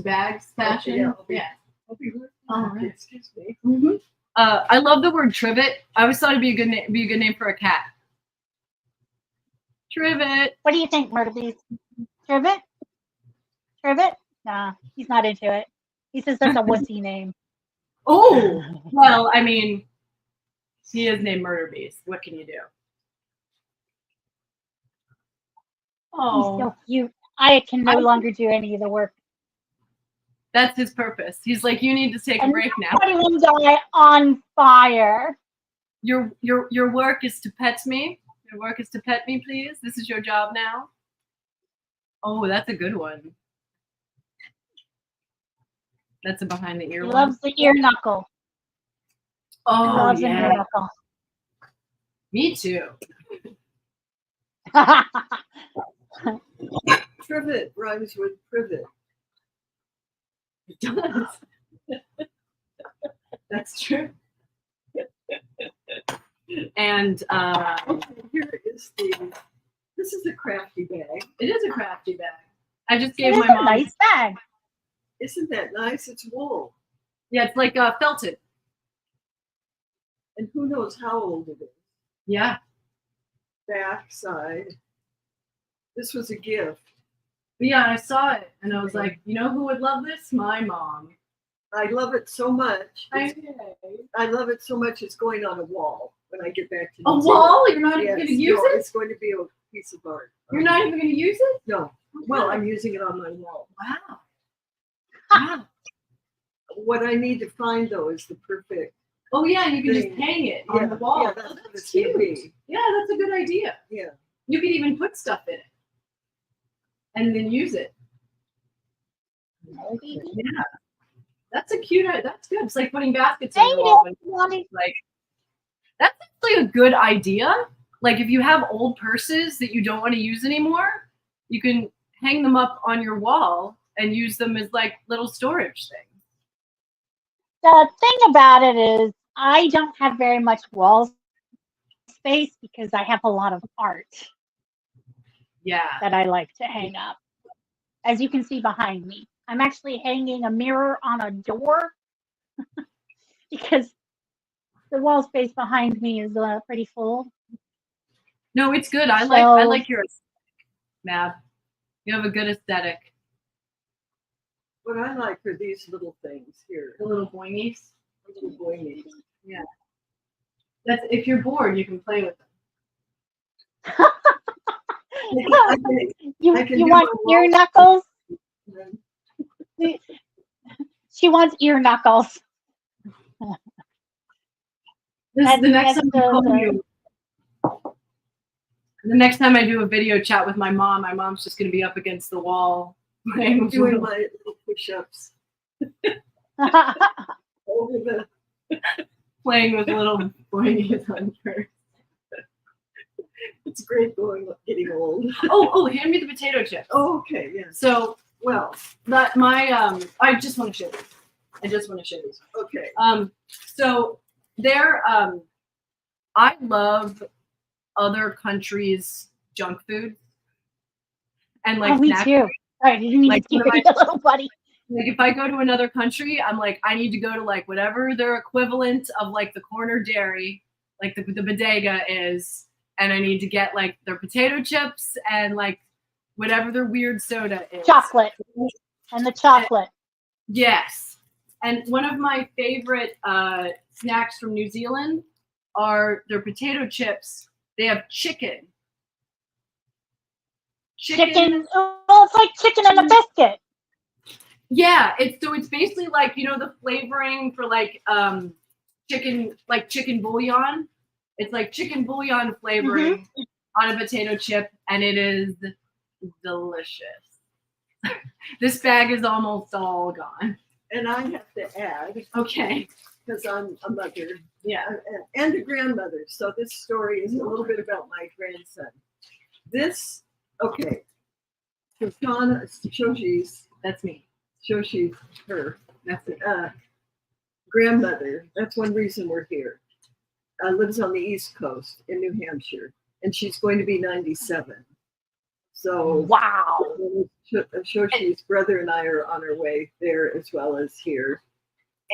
Speaker 2: bags fashion. Yeah.
Speaker 4: I'll be
Speaker 2: All right.
Speaker 4: Excuse me.
Speaker 2: Mm-hmm. I love the word trivet. I always thought it'd be a good name for a cat. Trivet.
Speaker 5: What do you think, Murder Beast? Trivet? Nah, he's not into it. He says that's a wussy name.
Speaker 2: Oh, well, I mean, he is named Murder Beast. What can you do? Oh,
Speaker 5: he's so cute. I can no longer do any of the work.
Speaker 2: That's his purpose. He's like, you need to take a break now.
Speaker 5: 21 die on fire.
Speaker 2: Your work is to pet me. Your work is to pet me, please. This is your job now. Oh, that's a good one. That's a behind the ear
Speaker 5: He
Speaker 2: one.
Speaker 5: loves the ear knuckle.
Speaker 2: Oh,
Speaker 5: loves
Speaker 2: yeah.
Speaker 5: an ear knuckle.
Speaker 2: Me too.
Speaker 4: Trivet rhymes with privet.
Speaker 2: It does. That's true. And
Speaker 4: here is this is a crafty bag.
Speaker 2: It is a crafty bag. I just gave
Speaker 5: It is
Speaker 2: my
Speaker 5: a
Speaker 2: mom
Speaker 5: nice bag.
Speaker 4: Isn't that nice? It's wool.
Speaker 2: Yeah, it's like felted.
Speaker 4: And who knows how old it is.
Speaker 2: Yeah.
Speaker 4: Back, side. This was a gift.
Speaker 2: But yeah, I saw it and I was like, you know who would love this? My mom.
Speaker 4: I love it so much.
Speaker 2: I
Speaker 4: love it so much it's going on a wall when I get back to
Speaker 2: a
Speaker 4: New Zealand.
Speaker 2: wall? You're not even going to use it?
Speaker 4: It's going to be a piece of art.
Speaker 2: You're not even going to use it?
Speaker 4: No. Well, I'm using it on my wall.
Speaker 2: Wow. Wow.
Speaker 4: What I need to find though is the perfect.
Speaker 2: Oh yeah, you can just hang it on the wall.
Speaker 4: Yeah, that's what it's gonna be.
Speaker 2: Yeah, that's a good idea.
Speaker 4: Yeah.
Speaker 2: You could even put stuff in it and then use it. Yeah. That's a cute. That's good. It's like putting baskets in the wall. Like that's actually a good idea. Like if you have old purses that you don't want to use anymore, you can hang them up on your wall and use them as like little storage things.
Speaker 5: The thing about it is I don't have very much wall space because I have a lot of art.
Speaker 2: Yeah.
Speaker 5: That I like to hang up. As you can see behind me, I'm actually hanging a mirror on a door because the wall space behind me is pretty full.
Speaker 2: No, it's good. I like your aesthetic, Mab. You have a good aesthetic.
Speaker 4: What I like are these little things here.
Speaker 2: The little boingies.
Speaker 4: The little boingies.
Speaker 2: Yeah. That's if you're bored, you can play with them.
Speaker 5: You want ear knuckles? She wants ear knuckles.
Speaker 2: The next time I do a video chat with my mom's just going to be up against the wall
Speaker 4: I'm doing my little push-ups. Over the
Speaker 2: playing with little boingies on her.
Speaker 4: It's great getting old.
Speaker 2: Oh, hand me the potato chips.
Speaker 4: Oh, okay, yeah.
Speaker 2: So,
Speaker 4: well,
Speaker 2: that my I just want to show these.
Speaker 4: Okay.
Speaker 2: So there I love other countries' junk food. And like
Speaker 5: me too. Right, you need to keep it a little buddy.
Speaker 2: Like if I go to another country, I'm like, I need to go to like whatever their equivalent of like the corner dairy, like the bodega is, and I need to get like their potato chips and like whatever their weird soda is.
Speaker 5: Chocolate. And the chocolate.
Speaker 2: Yes. And one of my favorite snacks from New Zealand are their potato chips. They have chicken.
Speaker 5: Chicken. Oh, it's like chicken and a biscuit.
Speaker 2: Yeah, it's basically like, you know, the flavoring for like chicken bouillon. It's like chicken bouillon flavoring on a potato chip, and it is delicious. This bag is almost all gone.
Speaker 4: And I have to add,
Speaker 2: okay,
Speaker 4: because I'm a mother,
Speaker 2: yeah,
Speaker 4: and a grandmother. So this story is a little bit about my grandson. This, okay, so Shoshi's,
Speaker 2: that's me.
Speaker 4: Shoshi's her.
Speaker 2: That's it.
Speaker 4: Grandmother. That's one reason we're here. Lives on the East Coast in New Hampshire, and she's going to be 97. So
Speaker 5: wow.
Speaker 4: Shoshi's brother and I are on our way there as well as here.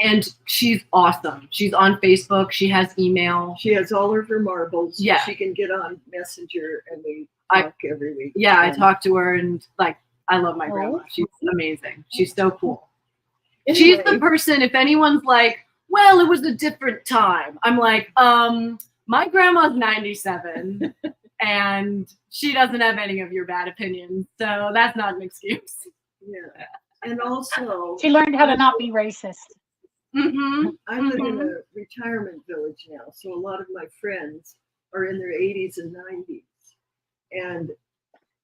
Speaker 2: And she's awesome. She's on Facebook. She has email.
Speaker 4: She has all of her marbles.
Speaker 2: Yeah.
Speaker 4: She can get on Messenger and we talk every week.
Speaker 2: Yeah, I talk to her and like, I love my grandma. She's amazing. She's so cool. Anyway. She's the person, if anyone's like, well, it was a different time. I'm like, my grandma's 97 and she doesn't have any of your bad opinions. So that's not an excuse.
Speaker 4: Yeah. And also,
Speaker 5: she learned how to not be racist.
Speaker 4: I live in a retirement village now. So a lot of my friends are in their 80s and 90s. And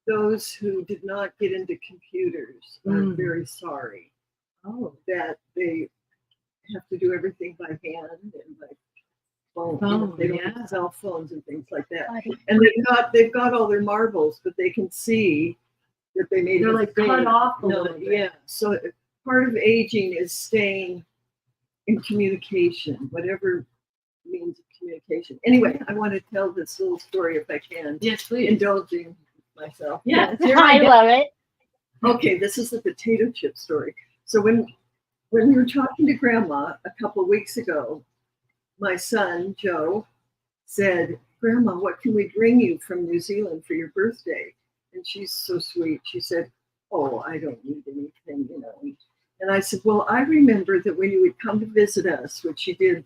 Speaker 4: those who did not get into computers are very sorry that they have to do everything by hand and by phone. They don't have cell phones and things like that. And they've got all their marbles, but they can see that they made
Speaker 2: They're like cut off a little bit.
Speaker 4: Yeah. So part of aging is staying in communication, whatever means of communication. Anyway, I want to tell this little story if I can.
Speaker 2: Yes, please.
Speaker 4: Indulging myself.
Speaker 2: Yeah,
Speaker 5: I love it.
Speaker 4: Okay, this is the potato chip story. So when we were talking to Grandma a couple of weeks ago, my son, Joe, said, Grandma, what can we bring you from New Zealand for your birthday? And she's so sweet. She said, oh, I don't need anything, you know. And I said, well, I remember that when you would come to visit us, which you did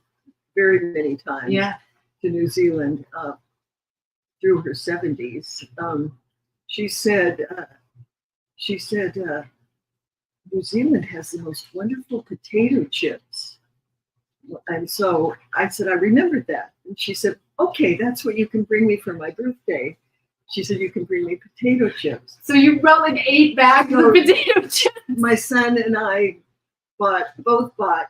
Speaker 4: very many times to New Zealand through her 70s, she said, New Zealand has the most wonderful potato chips. And so I said, I remembered that. And she said, okay, that's what you can bring me for my birthday. She said, you can bring me potato chips.
Speaker 2: So you brought like 8 bags of potato chips.
Speaker 4: My son and I both bought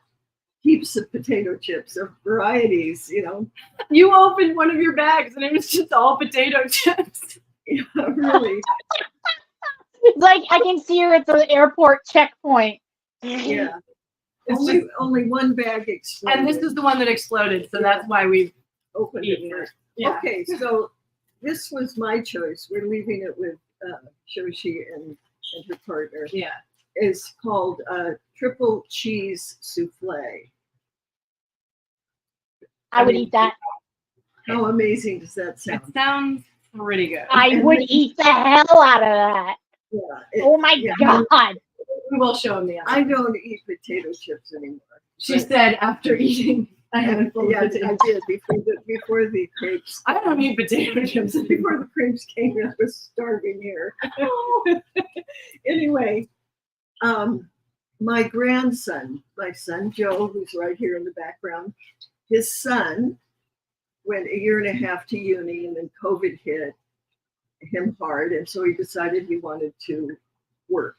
Speaker 4: heaps of potato chips of varieties, you know.
Speaker 2: You opened one of your bags and it was just all potato chips.
Speaker 4: Yeah, really.
Speaker 5: It's like I can see her at the airport checkpoint.
Speaker 4: Yeah. Only one bag exploded.
Speaker 2: And this is the one that exploded, so that's why we
Speaker 4: opened it first. Yeah. Okay, so this was my choice. We're leaving it with Shoshi and her partner.
Speaker 2: Yeah.
Speaker 4: It's called triple cheese souffle.
Speaker 5: I would eat that.
Speaker 4: How amazing does that sound?
Speaker 2: It sounds pretty good.
Speaker 5: I would eat the hell out of that.
Speaker 4: Yeah,
Speaker 5: oh my God.
Speaker 2: We will show him the other.
Speaker 4: I don't eat potato chips anymore.
Speaker 2: She said after eating a handful of potatoes.
Speaker 4: I did before the crepes.
Speaker 2: I don't eat potato chips anymore.
Speaker 4: Before the crepes came, I was starving here. Anyway, my grandson, my son Joe, who's right here in the background, his son went a year and a half to uni, and then COVID hit him hard, and so he decided he wanted to work.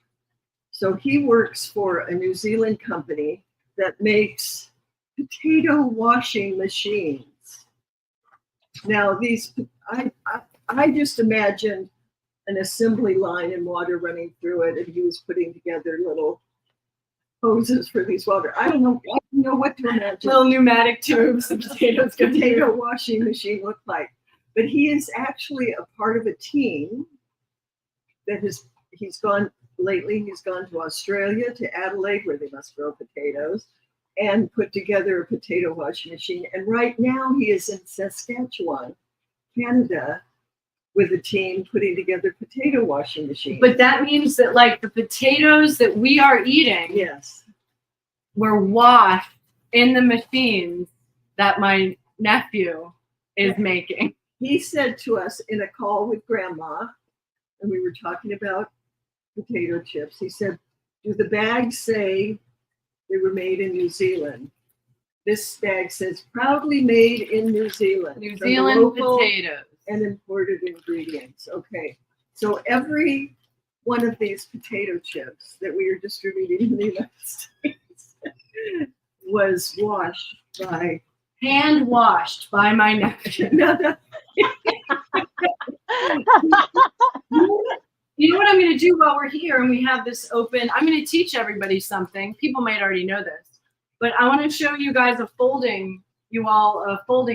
Speaker 4: So he works for a New Zealand company that makes potato washing machines. Now these, I just imagined an assembly line and water running through it, and he was putting together little hoses for these water. I don't know what to imagine.
Speaker 2: Little pneumatic tubes the potatoes go
Speaker 4: potato
Speaker 2: through.
Speaker 4: washing machine look like. But he is actually a part of a team that he's gone to Australia, to Adelaide, where they must grow potatoes, and put together a potato washing machine. And right now he is in Saskatchewan, Canada, with a team putting together potato washing machines.
Speaker 2: But that means that like the potatoes that we are eating were washed in the machines that my nephew is making.
Speaker 4: He said to us in a call with Grandma, and we were talking about potato chips, he said, do the bags say they were made in New Zealand? This bag says proudly made in New Zealand.
Speaker 2: New Zealand potatoes.
Speaker 4: And imported ingredients. Okay. So every one of these potato chips that we are distributing in the United States was washed by
Speaker 2: hand washed by my nephew. You know what I'm going to do while we're here and we have this open? I'm going to teach everybody something. People might already know this, but I want to show you guys a folding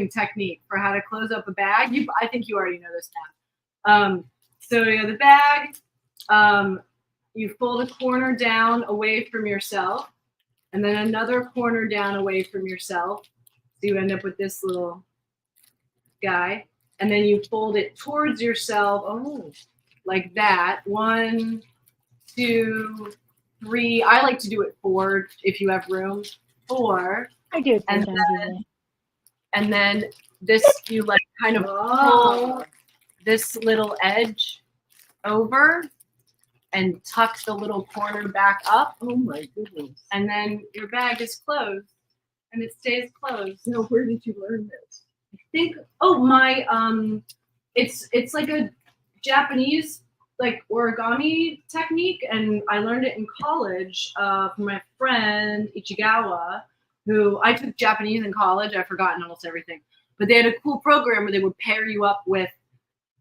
Speaker 2: technique for how to close up a bag. I think you already know this now. So you have the bag. You fold a corner down away from yourself, and then another corner down away from yourself. So you end up with this little guy, and then you fold it towards yourself, like that. 1, 2, 3. I like to do it 4 if you have room. 4.
Speaker 5: I do.
Speaker 2: And then this, you like kind of pull this little edge over and tuck the little corner back up.
Speaker 4: Oh my goodness.
Speaker 2: And then your bag is closed and it stays closed.
Speaker 4: Now, where did you learn this?
Speaker 2: I think, it's like a Japanese like origami technique, and I learned it in college from my friend Ichigawa, who I took Japanese in college. I've forgotten almost everything, but they had a cool program where they would pair you up with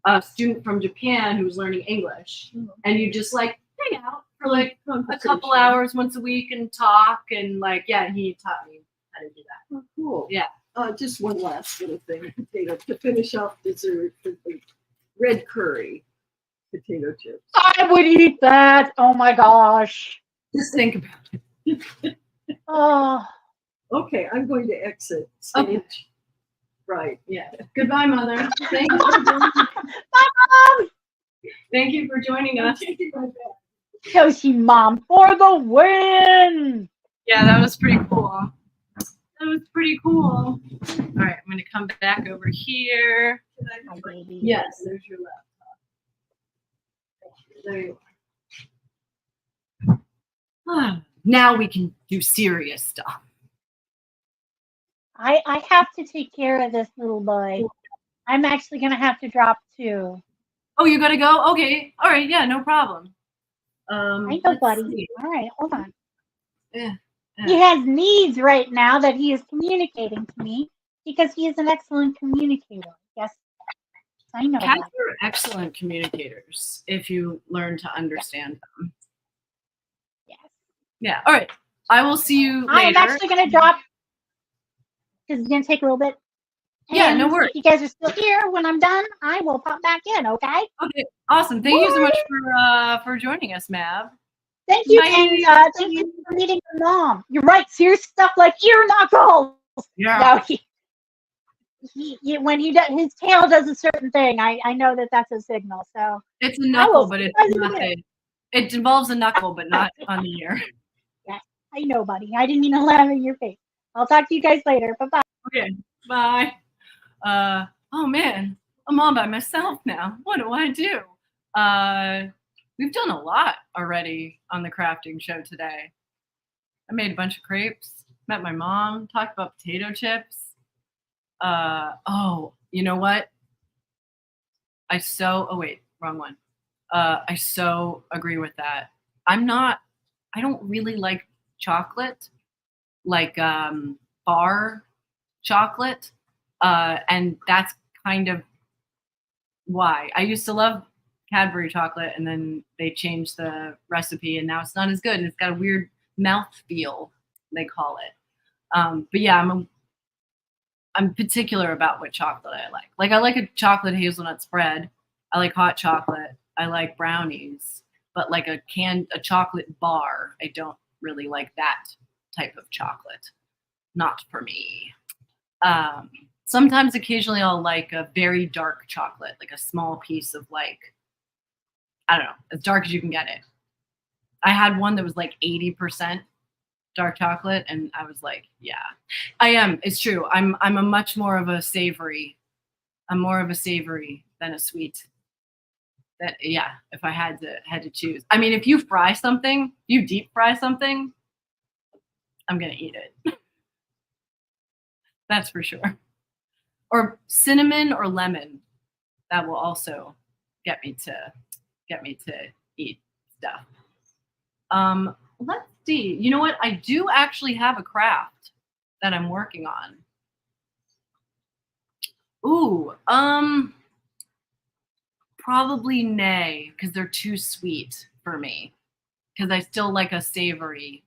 Speaker 2: a student from Japan who was learning English, and you just like hang out for like a couple hours once a week and talk, and like, and he taught me how to do that.
Speaker 4: Oh, cool.
Speaker 2: Yeah.
Speaker 4: Just one last little thing, potato, to finish off dessert, red curry potato chips.
Speaker 5: I would eat that. Oh my gosh.
Speaker 2: Just think about it.
Speaker 5: Oh,
Speaker 4: Okay, I'm going to exit stage.
Speaker 2: Okay.
Speaker 4: Right.
Speaker 2: Yeah. Goodbye, Mother. Thank you.
Speaker 5: bye, Mom.
Speaker 2: Thank you for joining us.
Speaker 5: Yoshi Mom for the win.
Speaker 2: Yeah, that was pretty cool. That was pretty cool. All right, I'm going to come back over here.
Speaker 5: Hi, baby.
Speaker 2: Yes.
Speaker 4: There's your laptop. There you
Speaker 2: Now we can do serious stuff.
Speaker 5: I have to take care of this little boy. I'm actually gonna have to drop too.
Speaker 2: Oh, you got to go? Okay. All right. Yeah, no problem.
Speaker 5: I know,
Speaker 2: let's
Speaker 5: buddy.
Speaker 2: see.
Speaker 5: All right, hold on.
Speaker 2: Yeah.
Speaker 5: He has needs right now that he is communicating to me because he is an excellent communicator. Yes, I know.
Speaker 2: Cats
Speaker 5: That.
Speaker 2: are excellent communicators if you learn to understand them.
Speaker 5: Yes.
Speaker 2: Yeah. All right. I will see you later.
Speaker 5: I'm actually gonna drop because it's gonna take a little bit.
Speaker 2: Yeah, no
Speaker 5: And
Speaker 2: worries.
Speaker 5: If you guys are still here when I'm done, I will pop back in. Okay.
Speaker 2: Okay. Awesome. Thank you so much for joining us, Mav.
Speaker 5: Thank you,
Speaker 2: Bye.
Speaker 5: and thank you for meeting your mom. You're right. Serious stuff like ear knuckles.
Speaker 2: Yeah.
Speaker 5: No, when he does, his tail does a certain thing. I know that's a signal. So
Speaker 2: It's a knuckle,
Speaker 5: will
Speaker 2: but
Speaker 5: see
Speaker 2: it's
Speaker 5: you guys in a
Speaker 2: not
Speaker 5: bit.
Speaker 2: it involves a knuckle, but not on the ear.
Speaker 5: Yes, I know, buddy. I didn't mean to laugh in your face. I'll talk to you guys later. Bye bye.
Speaker 2: Okay. Bye. Oh man, I'm all by myself now. What do I do? We've done a lot already on the crafting show today. I made a bunch of crepes, met my mom, talked about potato chips. Oh, you know what? Oh wait, wrong one. I so agree with that. I don't really like chocolate, like bar chocolate. And that's kind of why. I used to love Cadbury chocolate, and then they changed the recipe, and now it's not as good, and it's got a weird mouth feel, they call it. But yeah, I'm particular about what chocolate I like. Like I like a chocolate hazelnut spread. I like hot chocolate. I like brownies, but like a chocolate bar, I don't really like that type of chocolate. Not for me. Sometimes occasionally I'll like a very dark chocolate, like a small piece of like, I don't know, as dark as you can get it. I had one that was like 80% dark chocolate, and I was like, yeah, I am. It's true. I'm a much more of a savory. I'm more of a savory than a sweet. That yeah, if I had to choose. I mean, if you deep fry something, I'm gonna eat it. That's for sure. Or cinnamon or lemon. That will also get me to eat stuff. Let's see. You know what? I do actually have a craft that I'm working on. Ooh, probably nay, because they're too sweet for me. Because I still like a savory.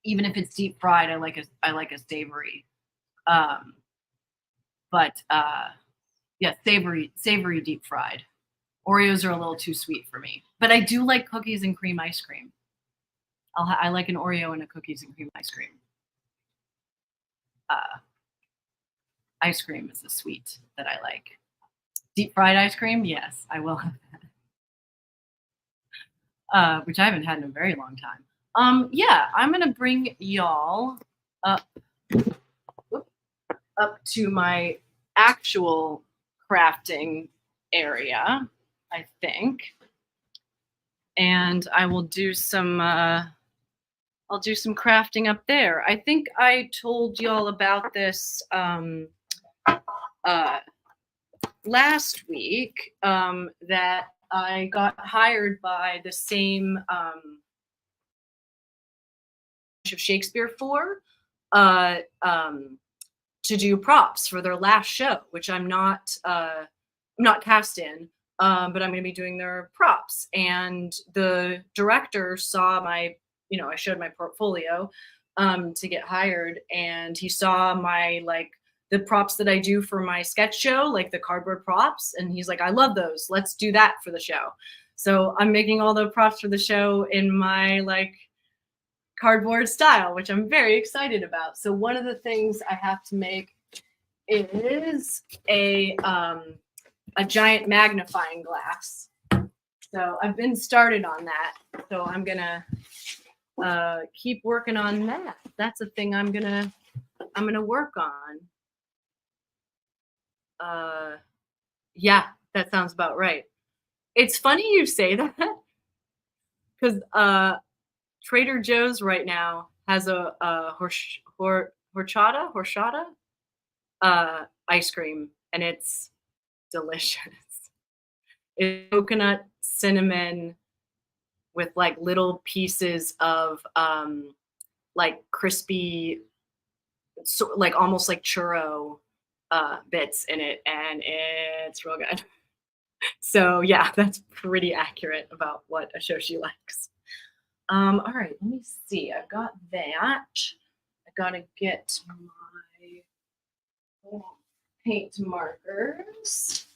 Speaker 2: Even if it's deep fried, I like a savory. But yeah, savory deep fried. Oreos are a little too sweet for me, but I do like cookies and cream ice cream. I like an Oreo and a cookies and cream ice cream. Ice cream is a sweet that I like. Deep fried ice cream, yes, I will have that. Which I haven't had in a very long time. Yeah, I'm gonna bring y'all up to my actual crafting area, I think, and I will do some I'll do some crafting up there. I think I told y'all about this last week, that I got hired by the same of Shakespeare for to do props for their last show, which I'm not cast in, but I'm going to be doing their props. And the director saw I showed my portfolio to get hired, and he saw my the props that I do for my sketch show, like the cardboard props, and he's like, I love those. Let's do that for the show. So I'm making all the props for the show in my cardboard style, which I'm very excited about. So one of the things I have to make is a giant magnifying glass. So I've been started on that. So I'm gonna keep working on that. That's a thing I'm gonna work on. Yeah, that sounds about right. It's funny you say that because Trader Joe's right now has a horchata ice cream, and it's delicious. It's coconut cinnamon with like little pieces of like crispy, like almost like churro bits in it, and it's real good. So yeah, that's pretty accurate about what Ashoshi likes. All right, let me see. I've got that. I gotta get my paint markers.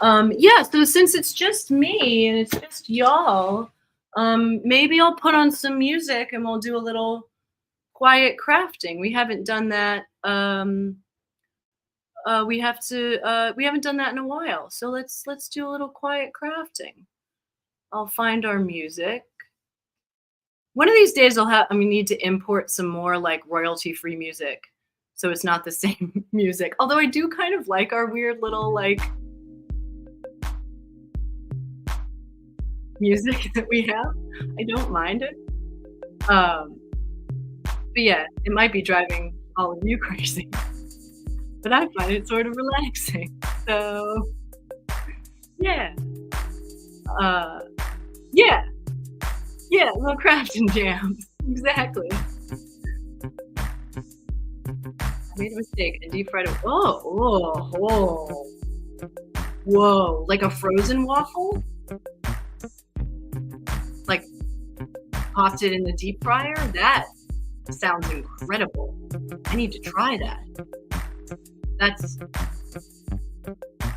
Speaker 2: Yeah, so since it's just me and it's just y'all, maybe I'll put on some music and we'll do a little quiet crafting. We haven't done that. We haven't done that in a while. So let's do a little quiet crafting. I'll find our music. One of these days need to import some more like royalty-free music. So it's not the same music. Although I do kind of like our weird little like music that we have. I don't mind it. But yeah, it might be driving all of you crazy. But I find it sort of relaxing. So yeah. Yeah, little crafting jams. Exactly. I made a mistake and deep fried it. Whoa. Like a frozen waffle? Like tossed it in the deep fryer? That sounds incredible. I need to try that.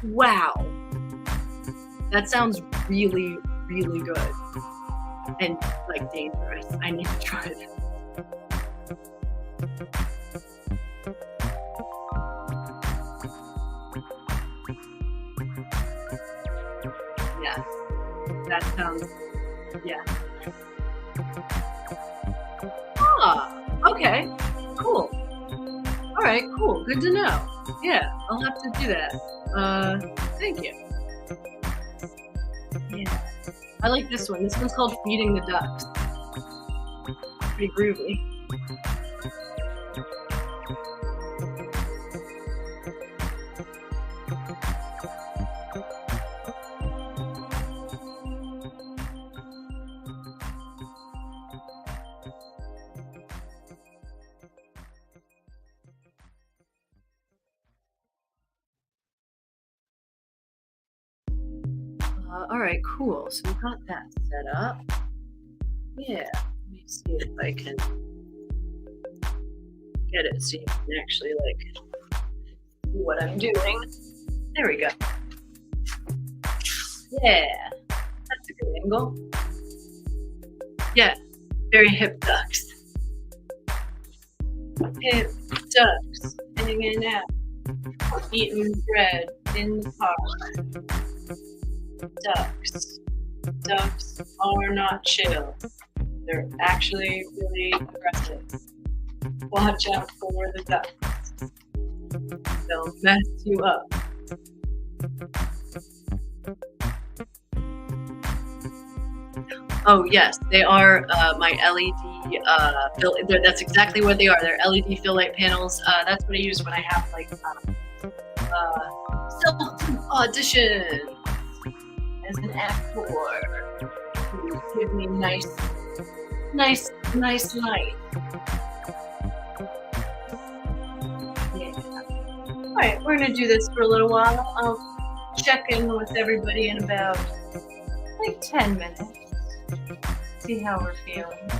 Speaker 2: Wow. That sounds really, really good. And like dangerous. I need to try it. Yeah. That sounds, yeah. Okay. Cool. All right, cool. Good to know. Yeah, I'll have to do that. Thank you. Yeah. I like this one. This one's called Feeding the Ducks. Pretty groovy. All right, cool. So we got that set up. Yeah, let me see if I can get it so you can actually like see what I'm doing. There we go. Yeah, that's a good angle. Yeah, very hip ducks. Hip ducks hanging out, eating bread in the park. Ducks are not chill. They're actually really aggressive. Watch out for the ducks. They'll mess you up. Oh yes, they are my LED. That's exactly what they are. They're LED fill light panels. That's what I use when I have like self-audition as an actor to give me nice light. Yeah. All right, we're gonna do this for a little while. I'll check in with everybody in about like 10 minutes. See how we're feeling.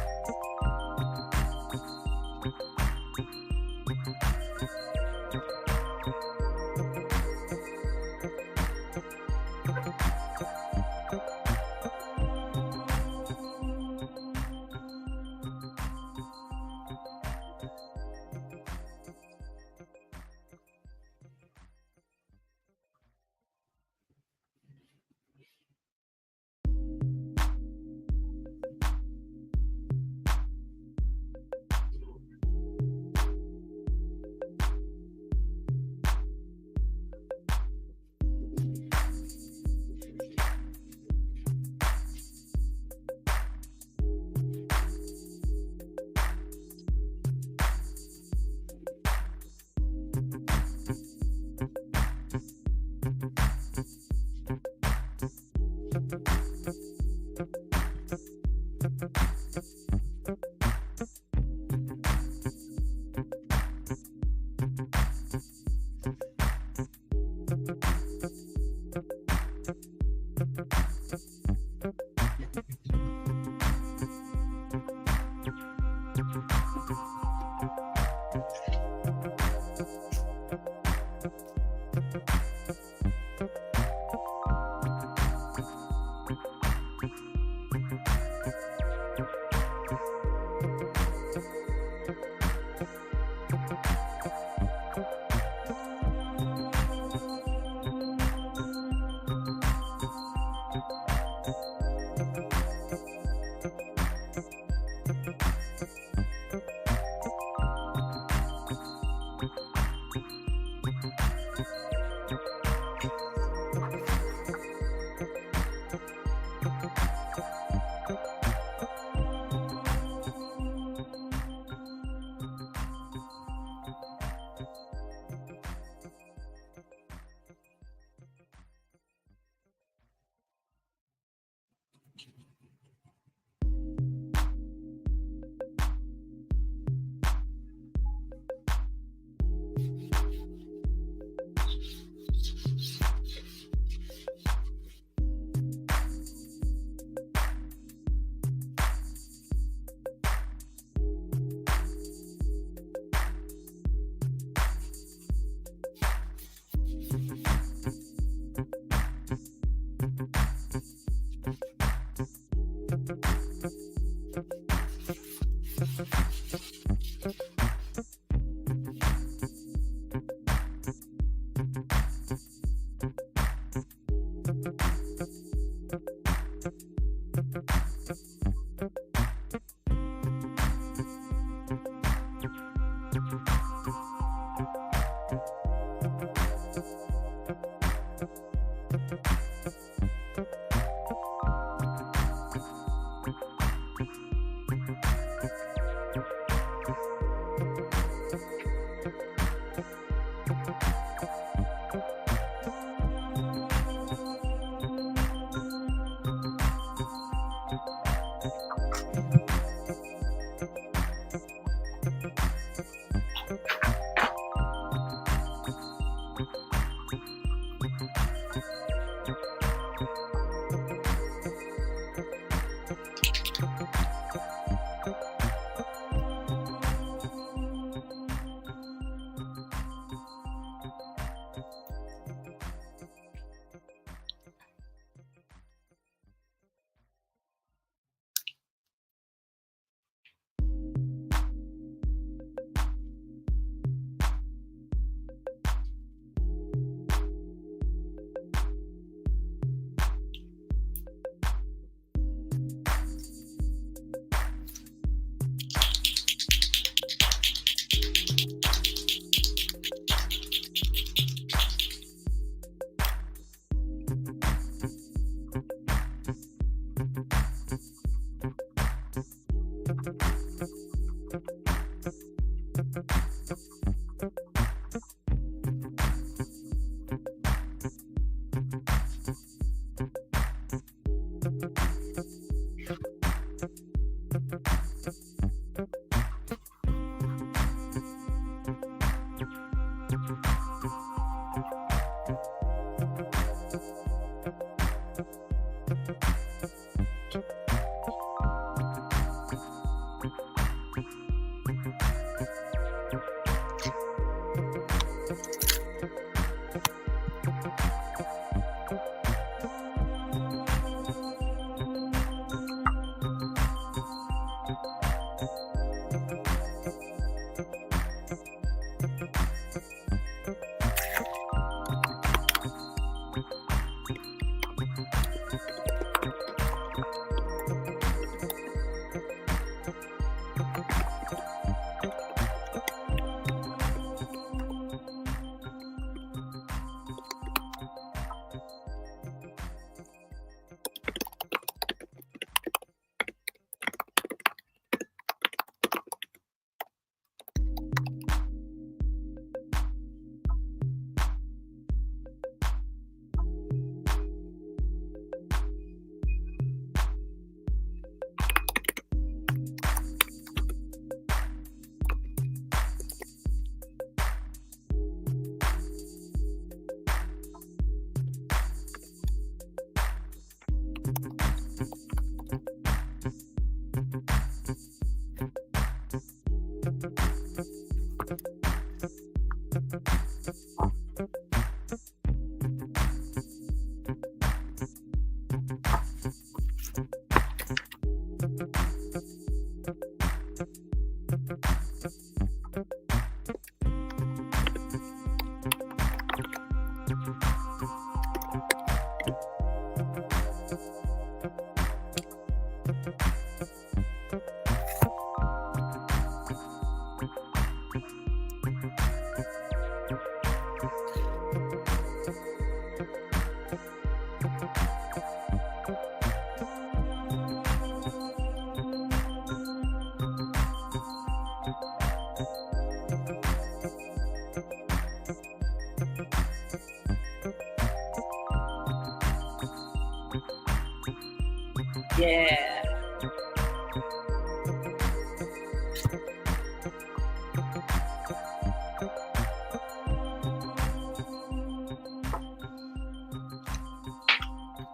Speaker 8: Yeah.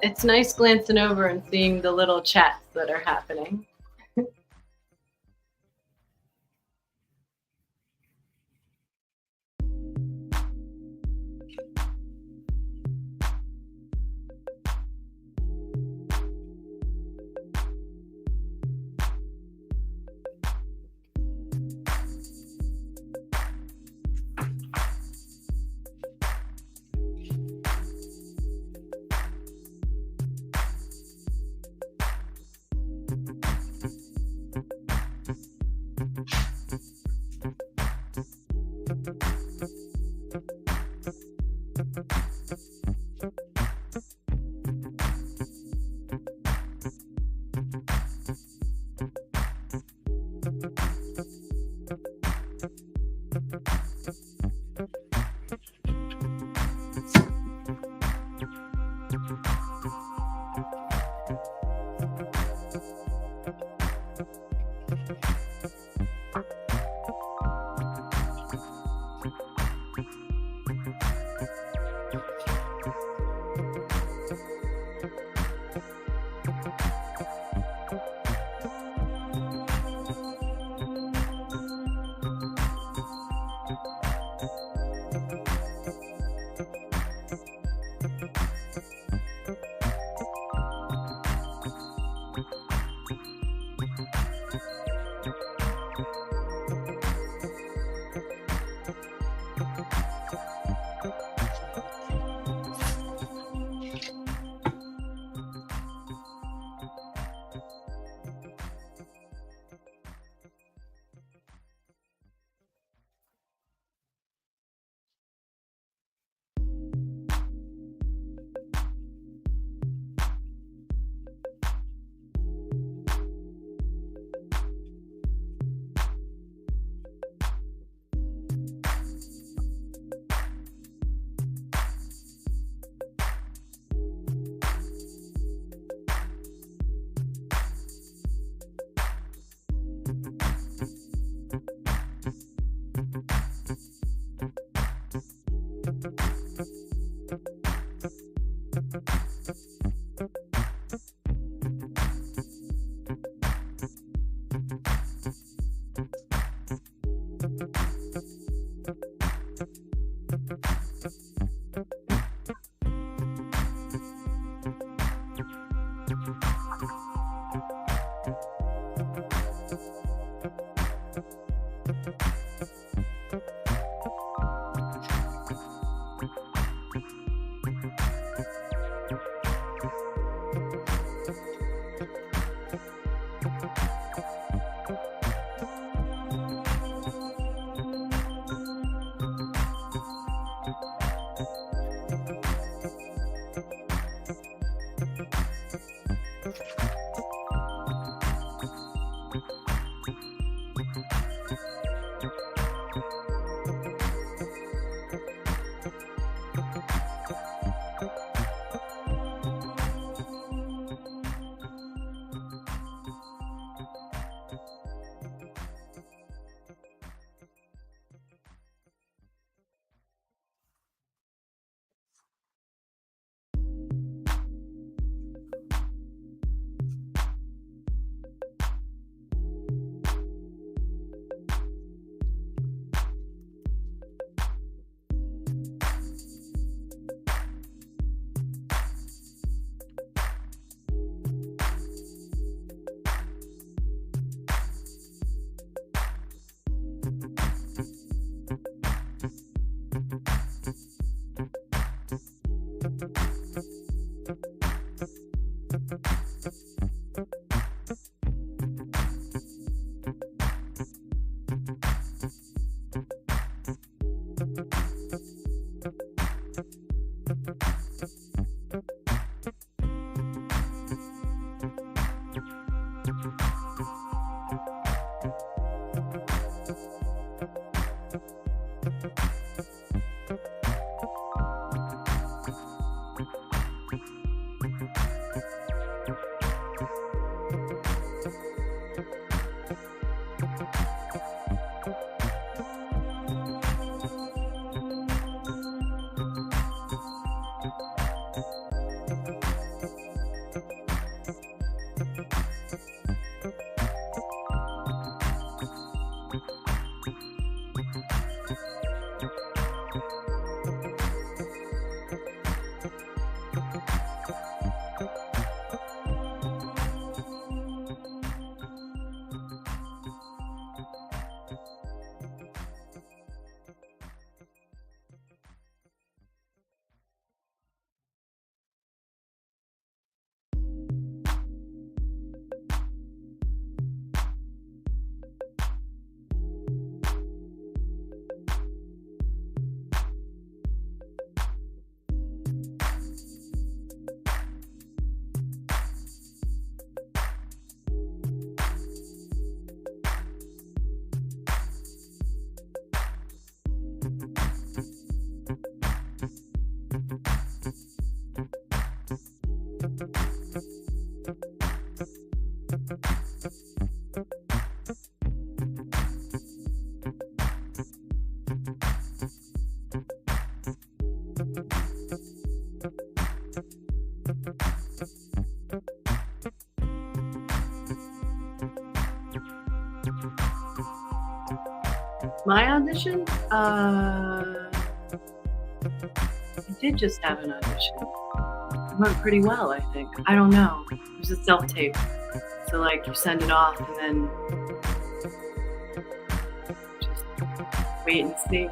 Speaker 2: It's nice glancing over and seeing the little chats that are happening.
Speaker 9: My audition? I did just have an audition. It went pretty well, I think. I don't know. It was a self-tape. So, like, you send it off and then just wait and see.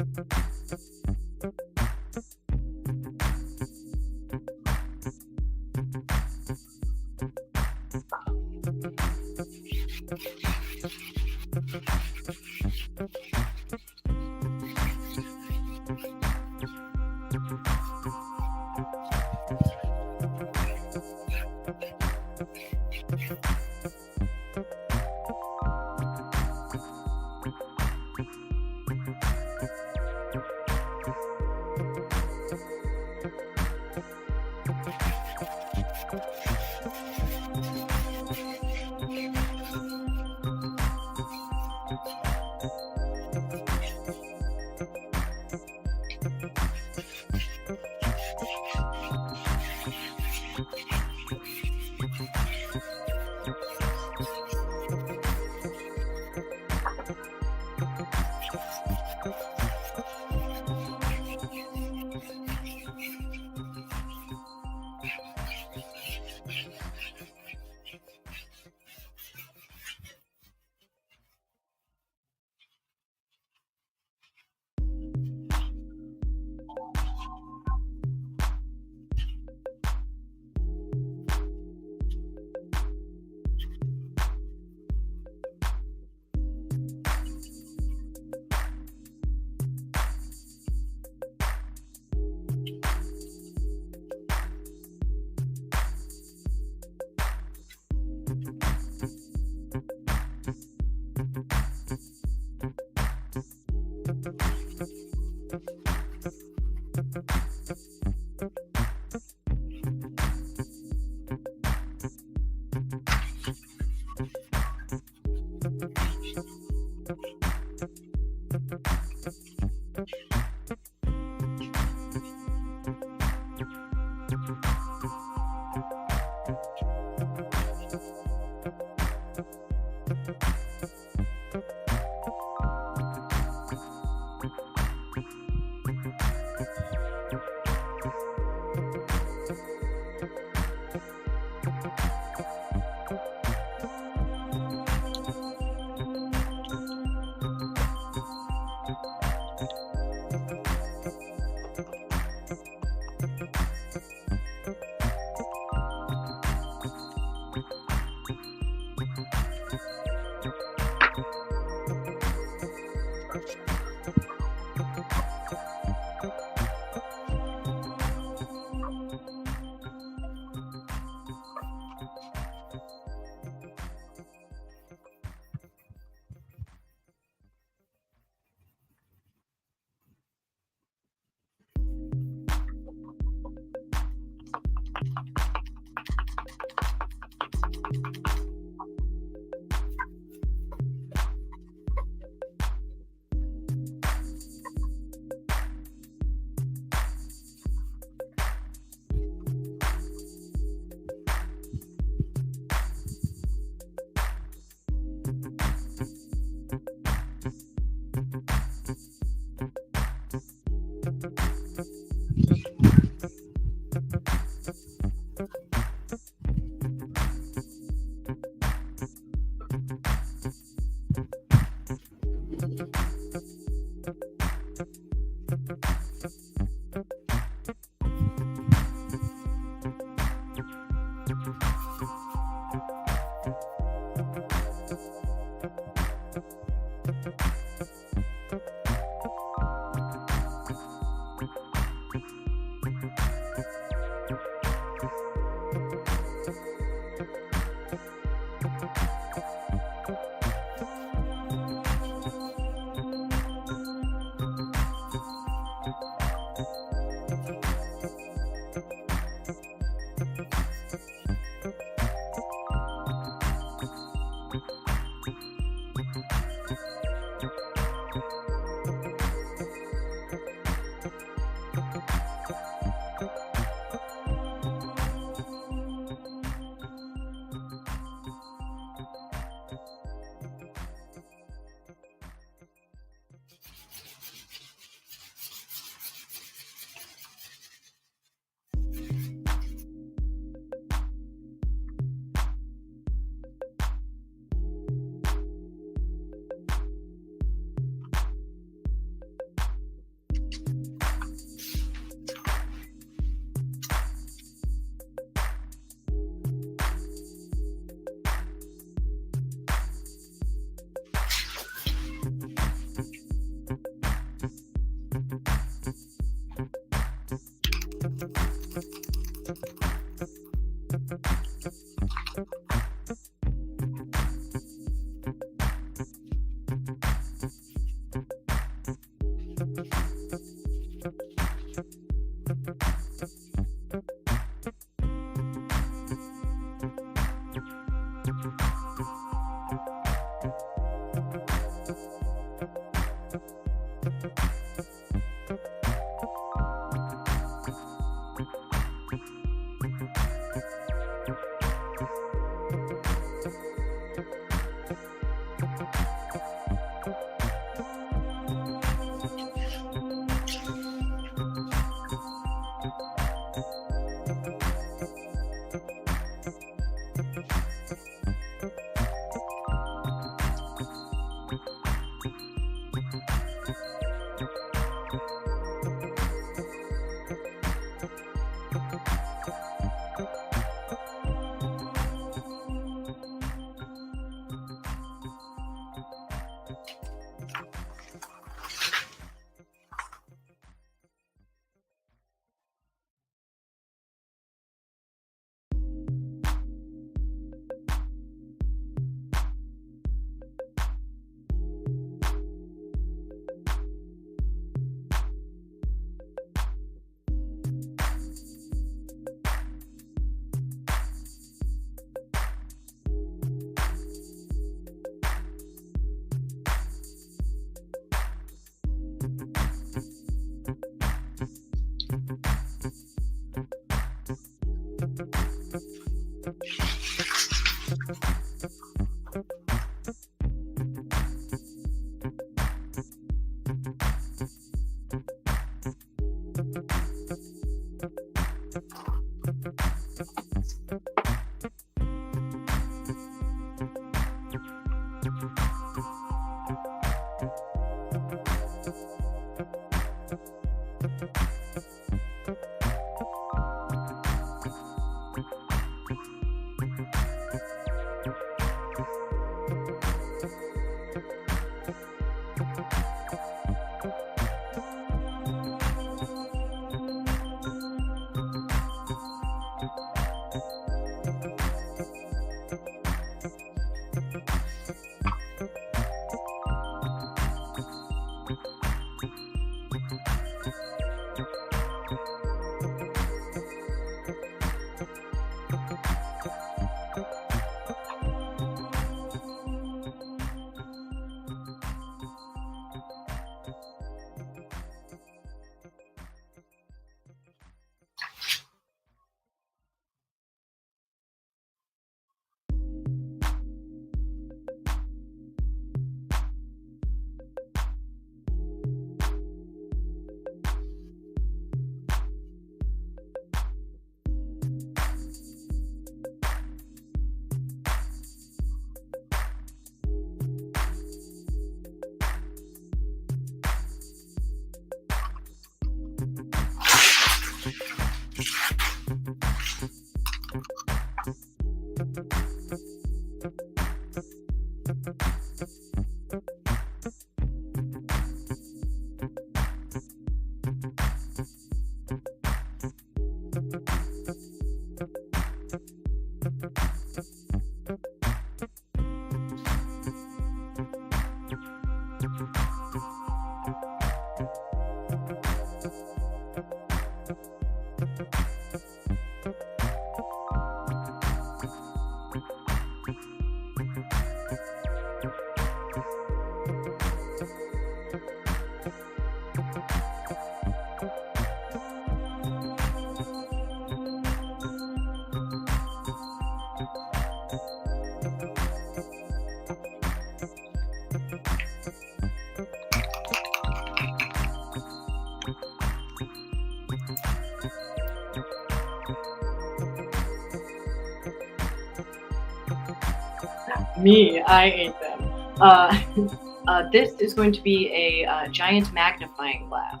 Speaker 9: Me, I ate them. This is going to be a giant magnifying glass.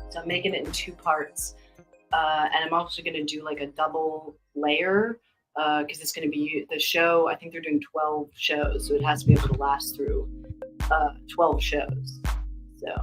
Speaker 9: So I'm making it in 2 parts. And I'm also going to do like a double layer because it's going to be the show. I think they're doing 12 shows, so it has to be able to last through 12 shows. So.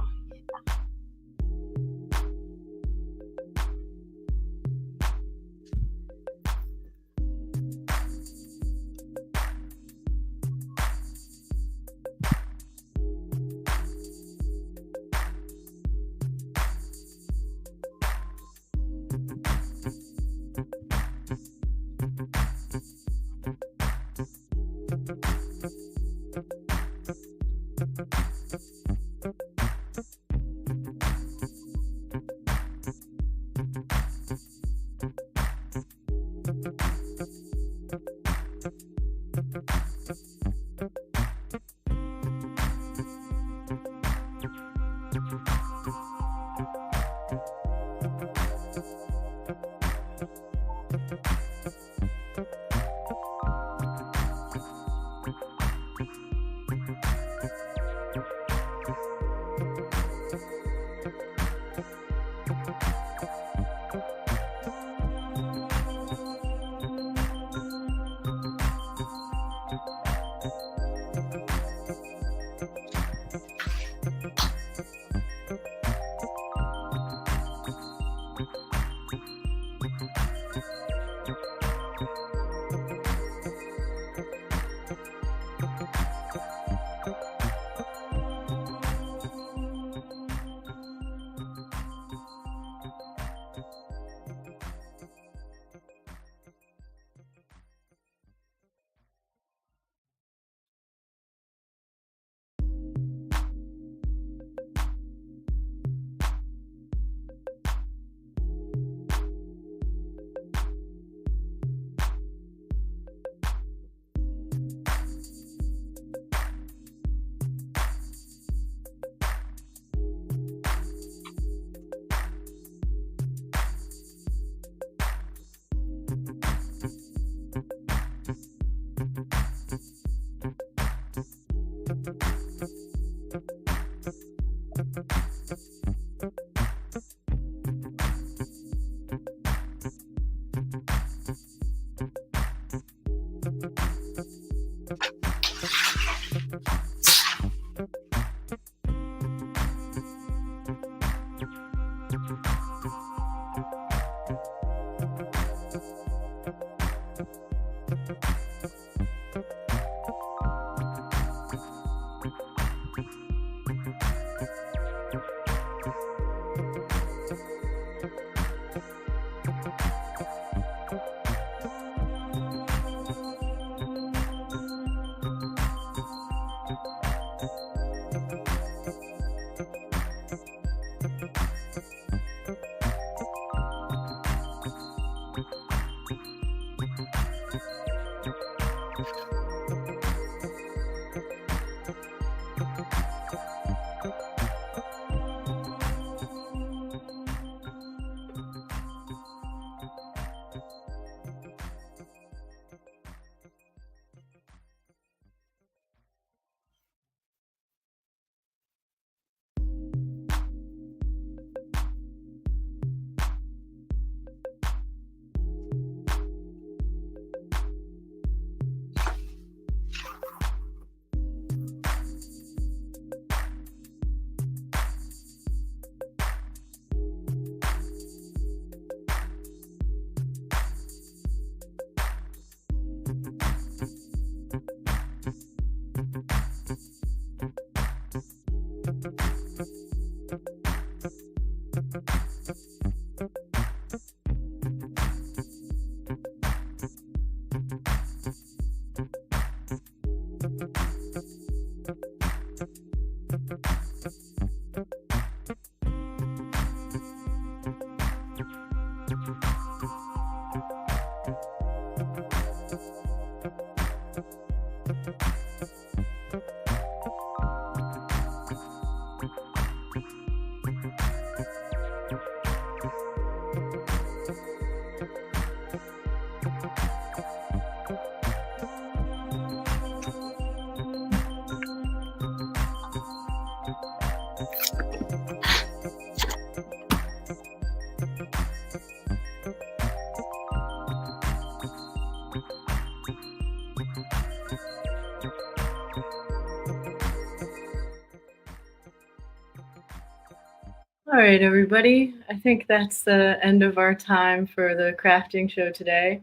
Speaker 9: All right, everybody. I think that's the end of our time for the crafting show today.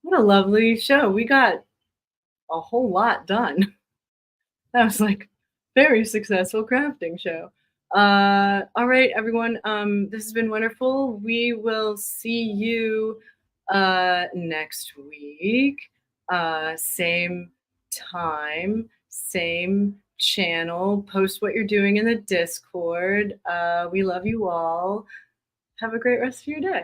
Speaker 9: What a lovely show. We got a whole lot done. That was like very successful crafting show. All right, everyone. This has been wonderful. We will see you next week. Same time, same channel. Post what you're doing in the Discord. We love you all. Have a great rest of your day.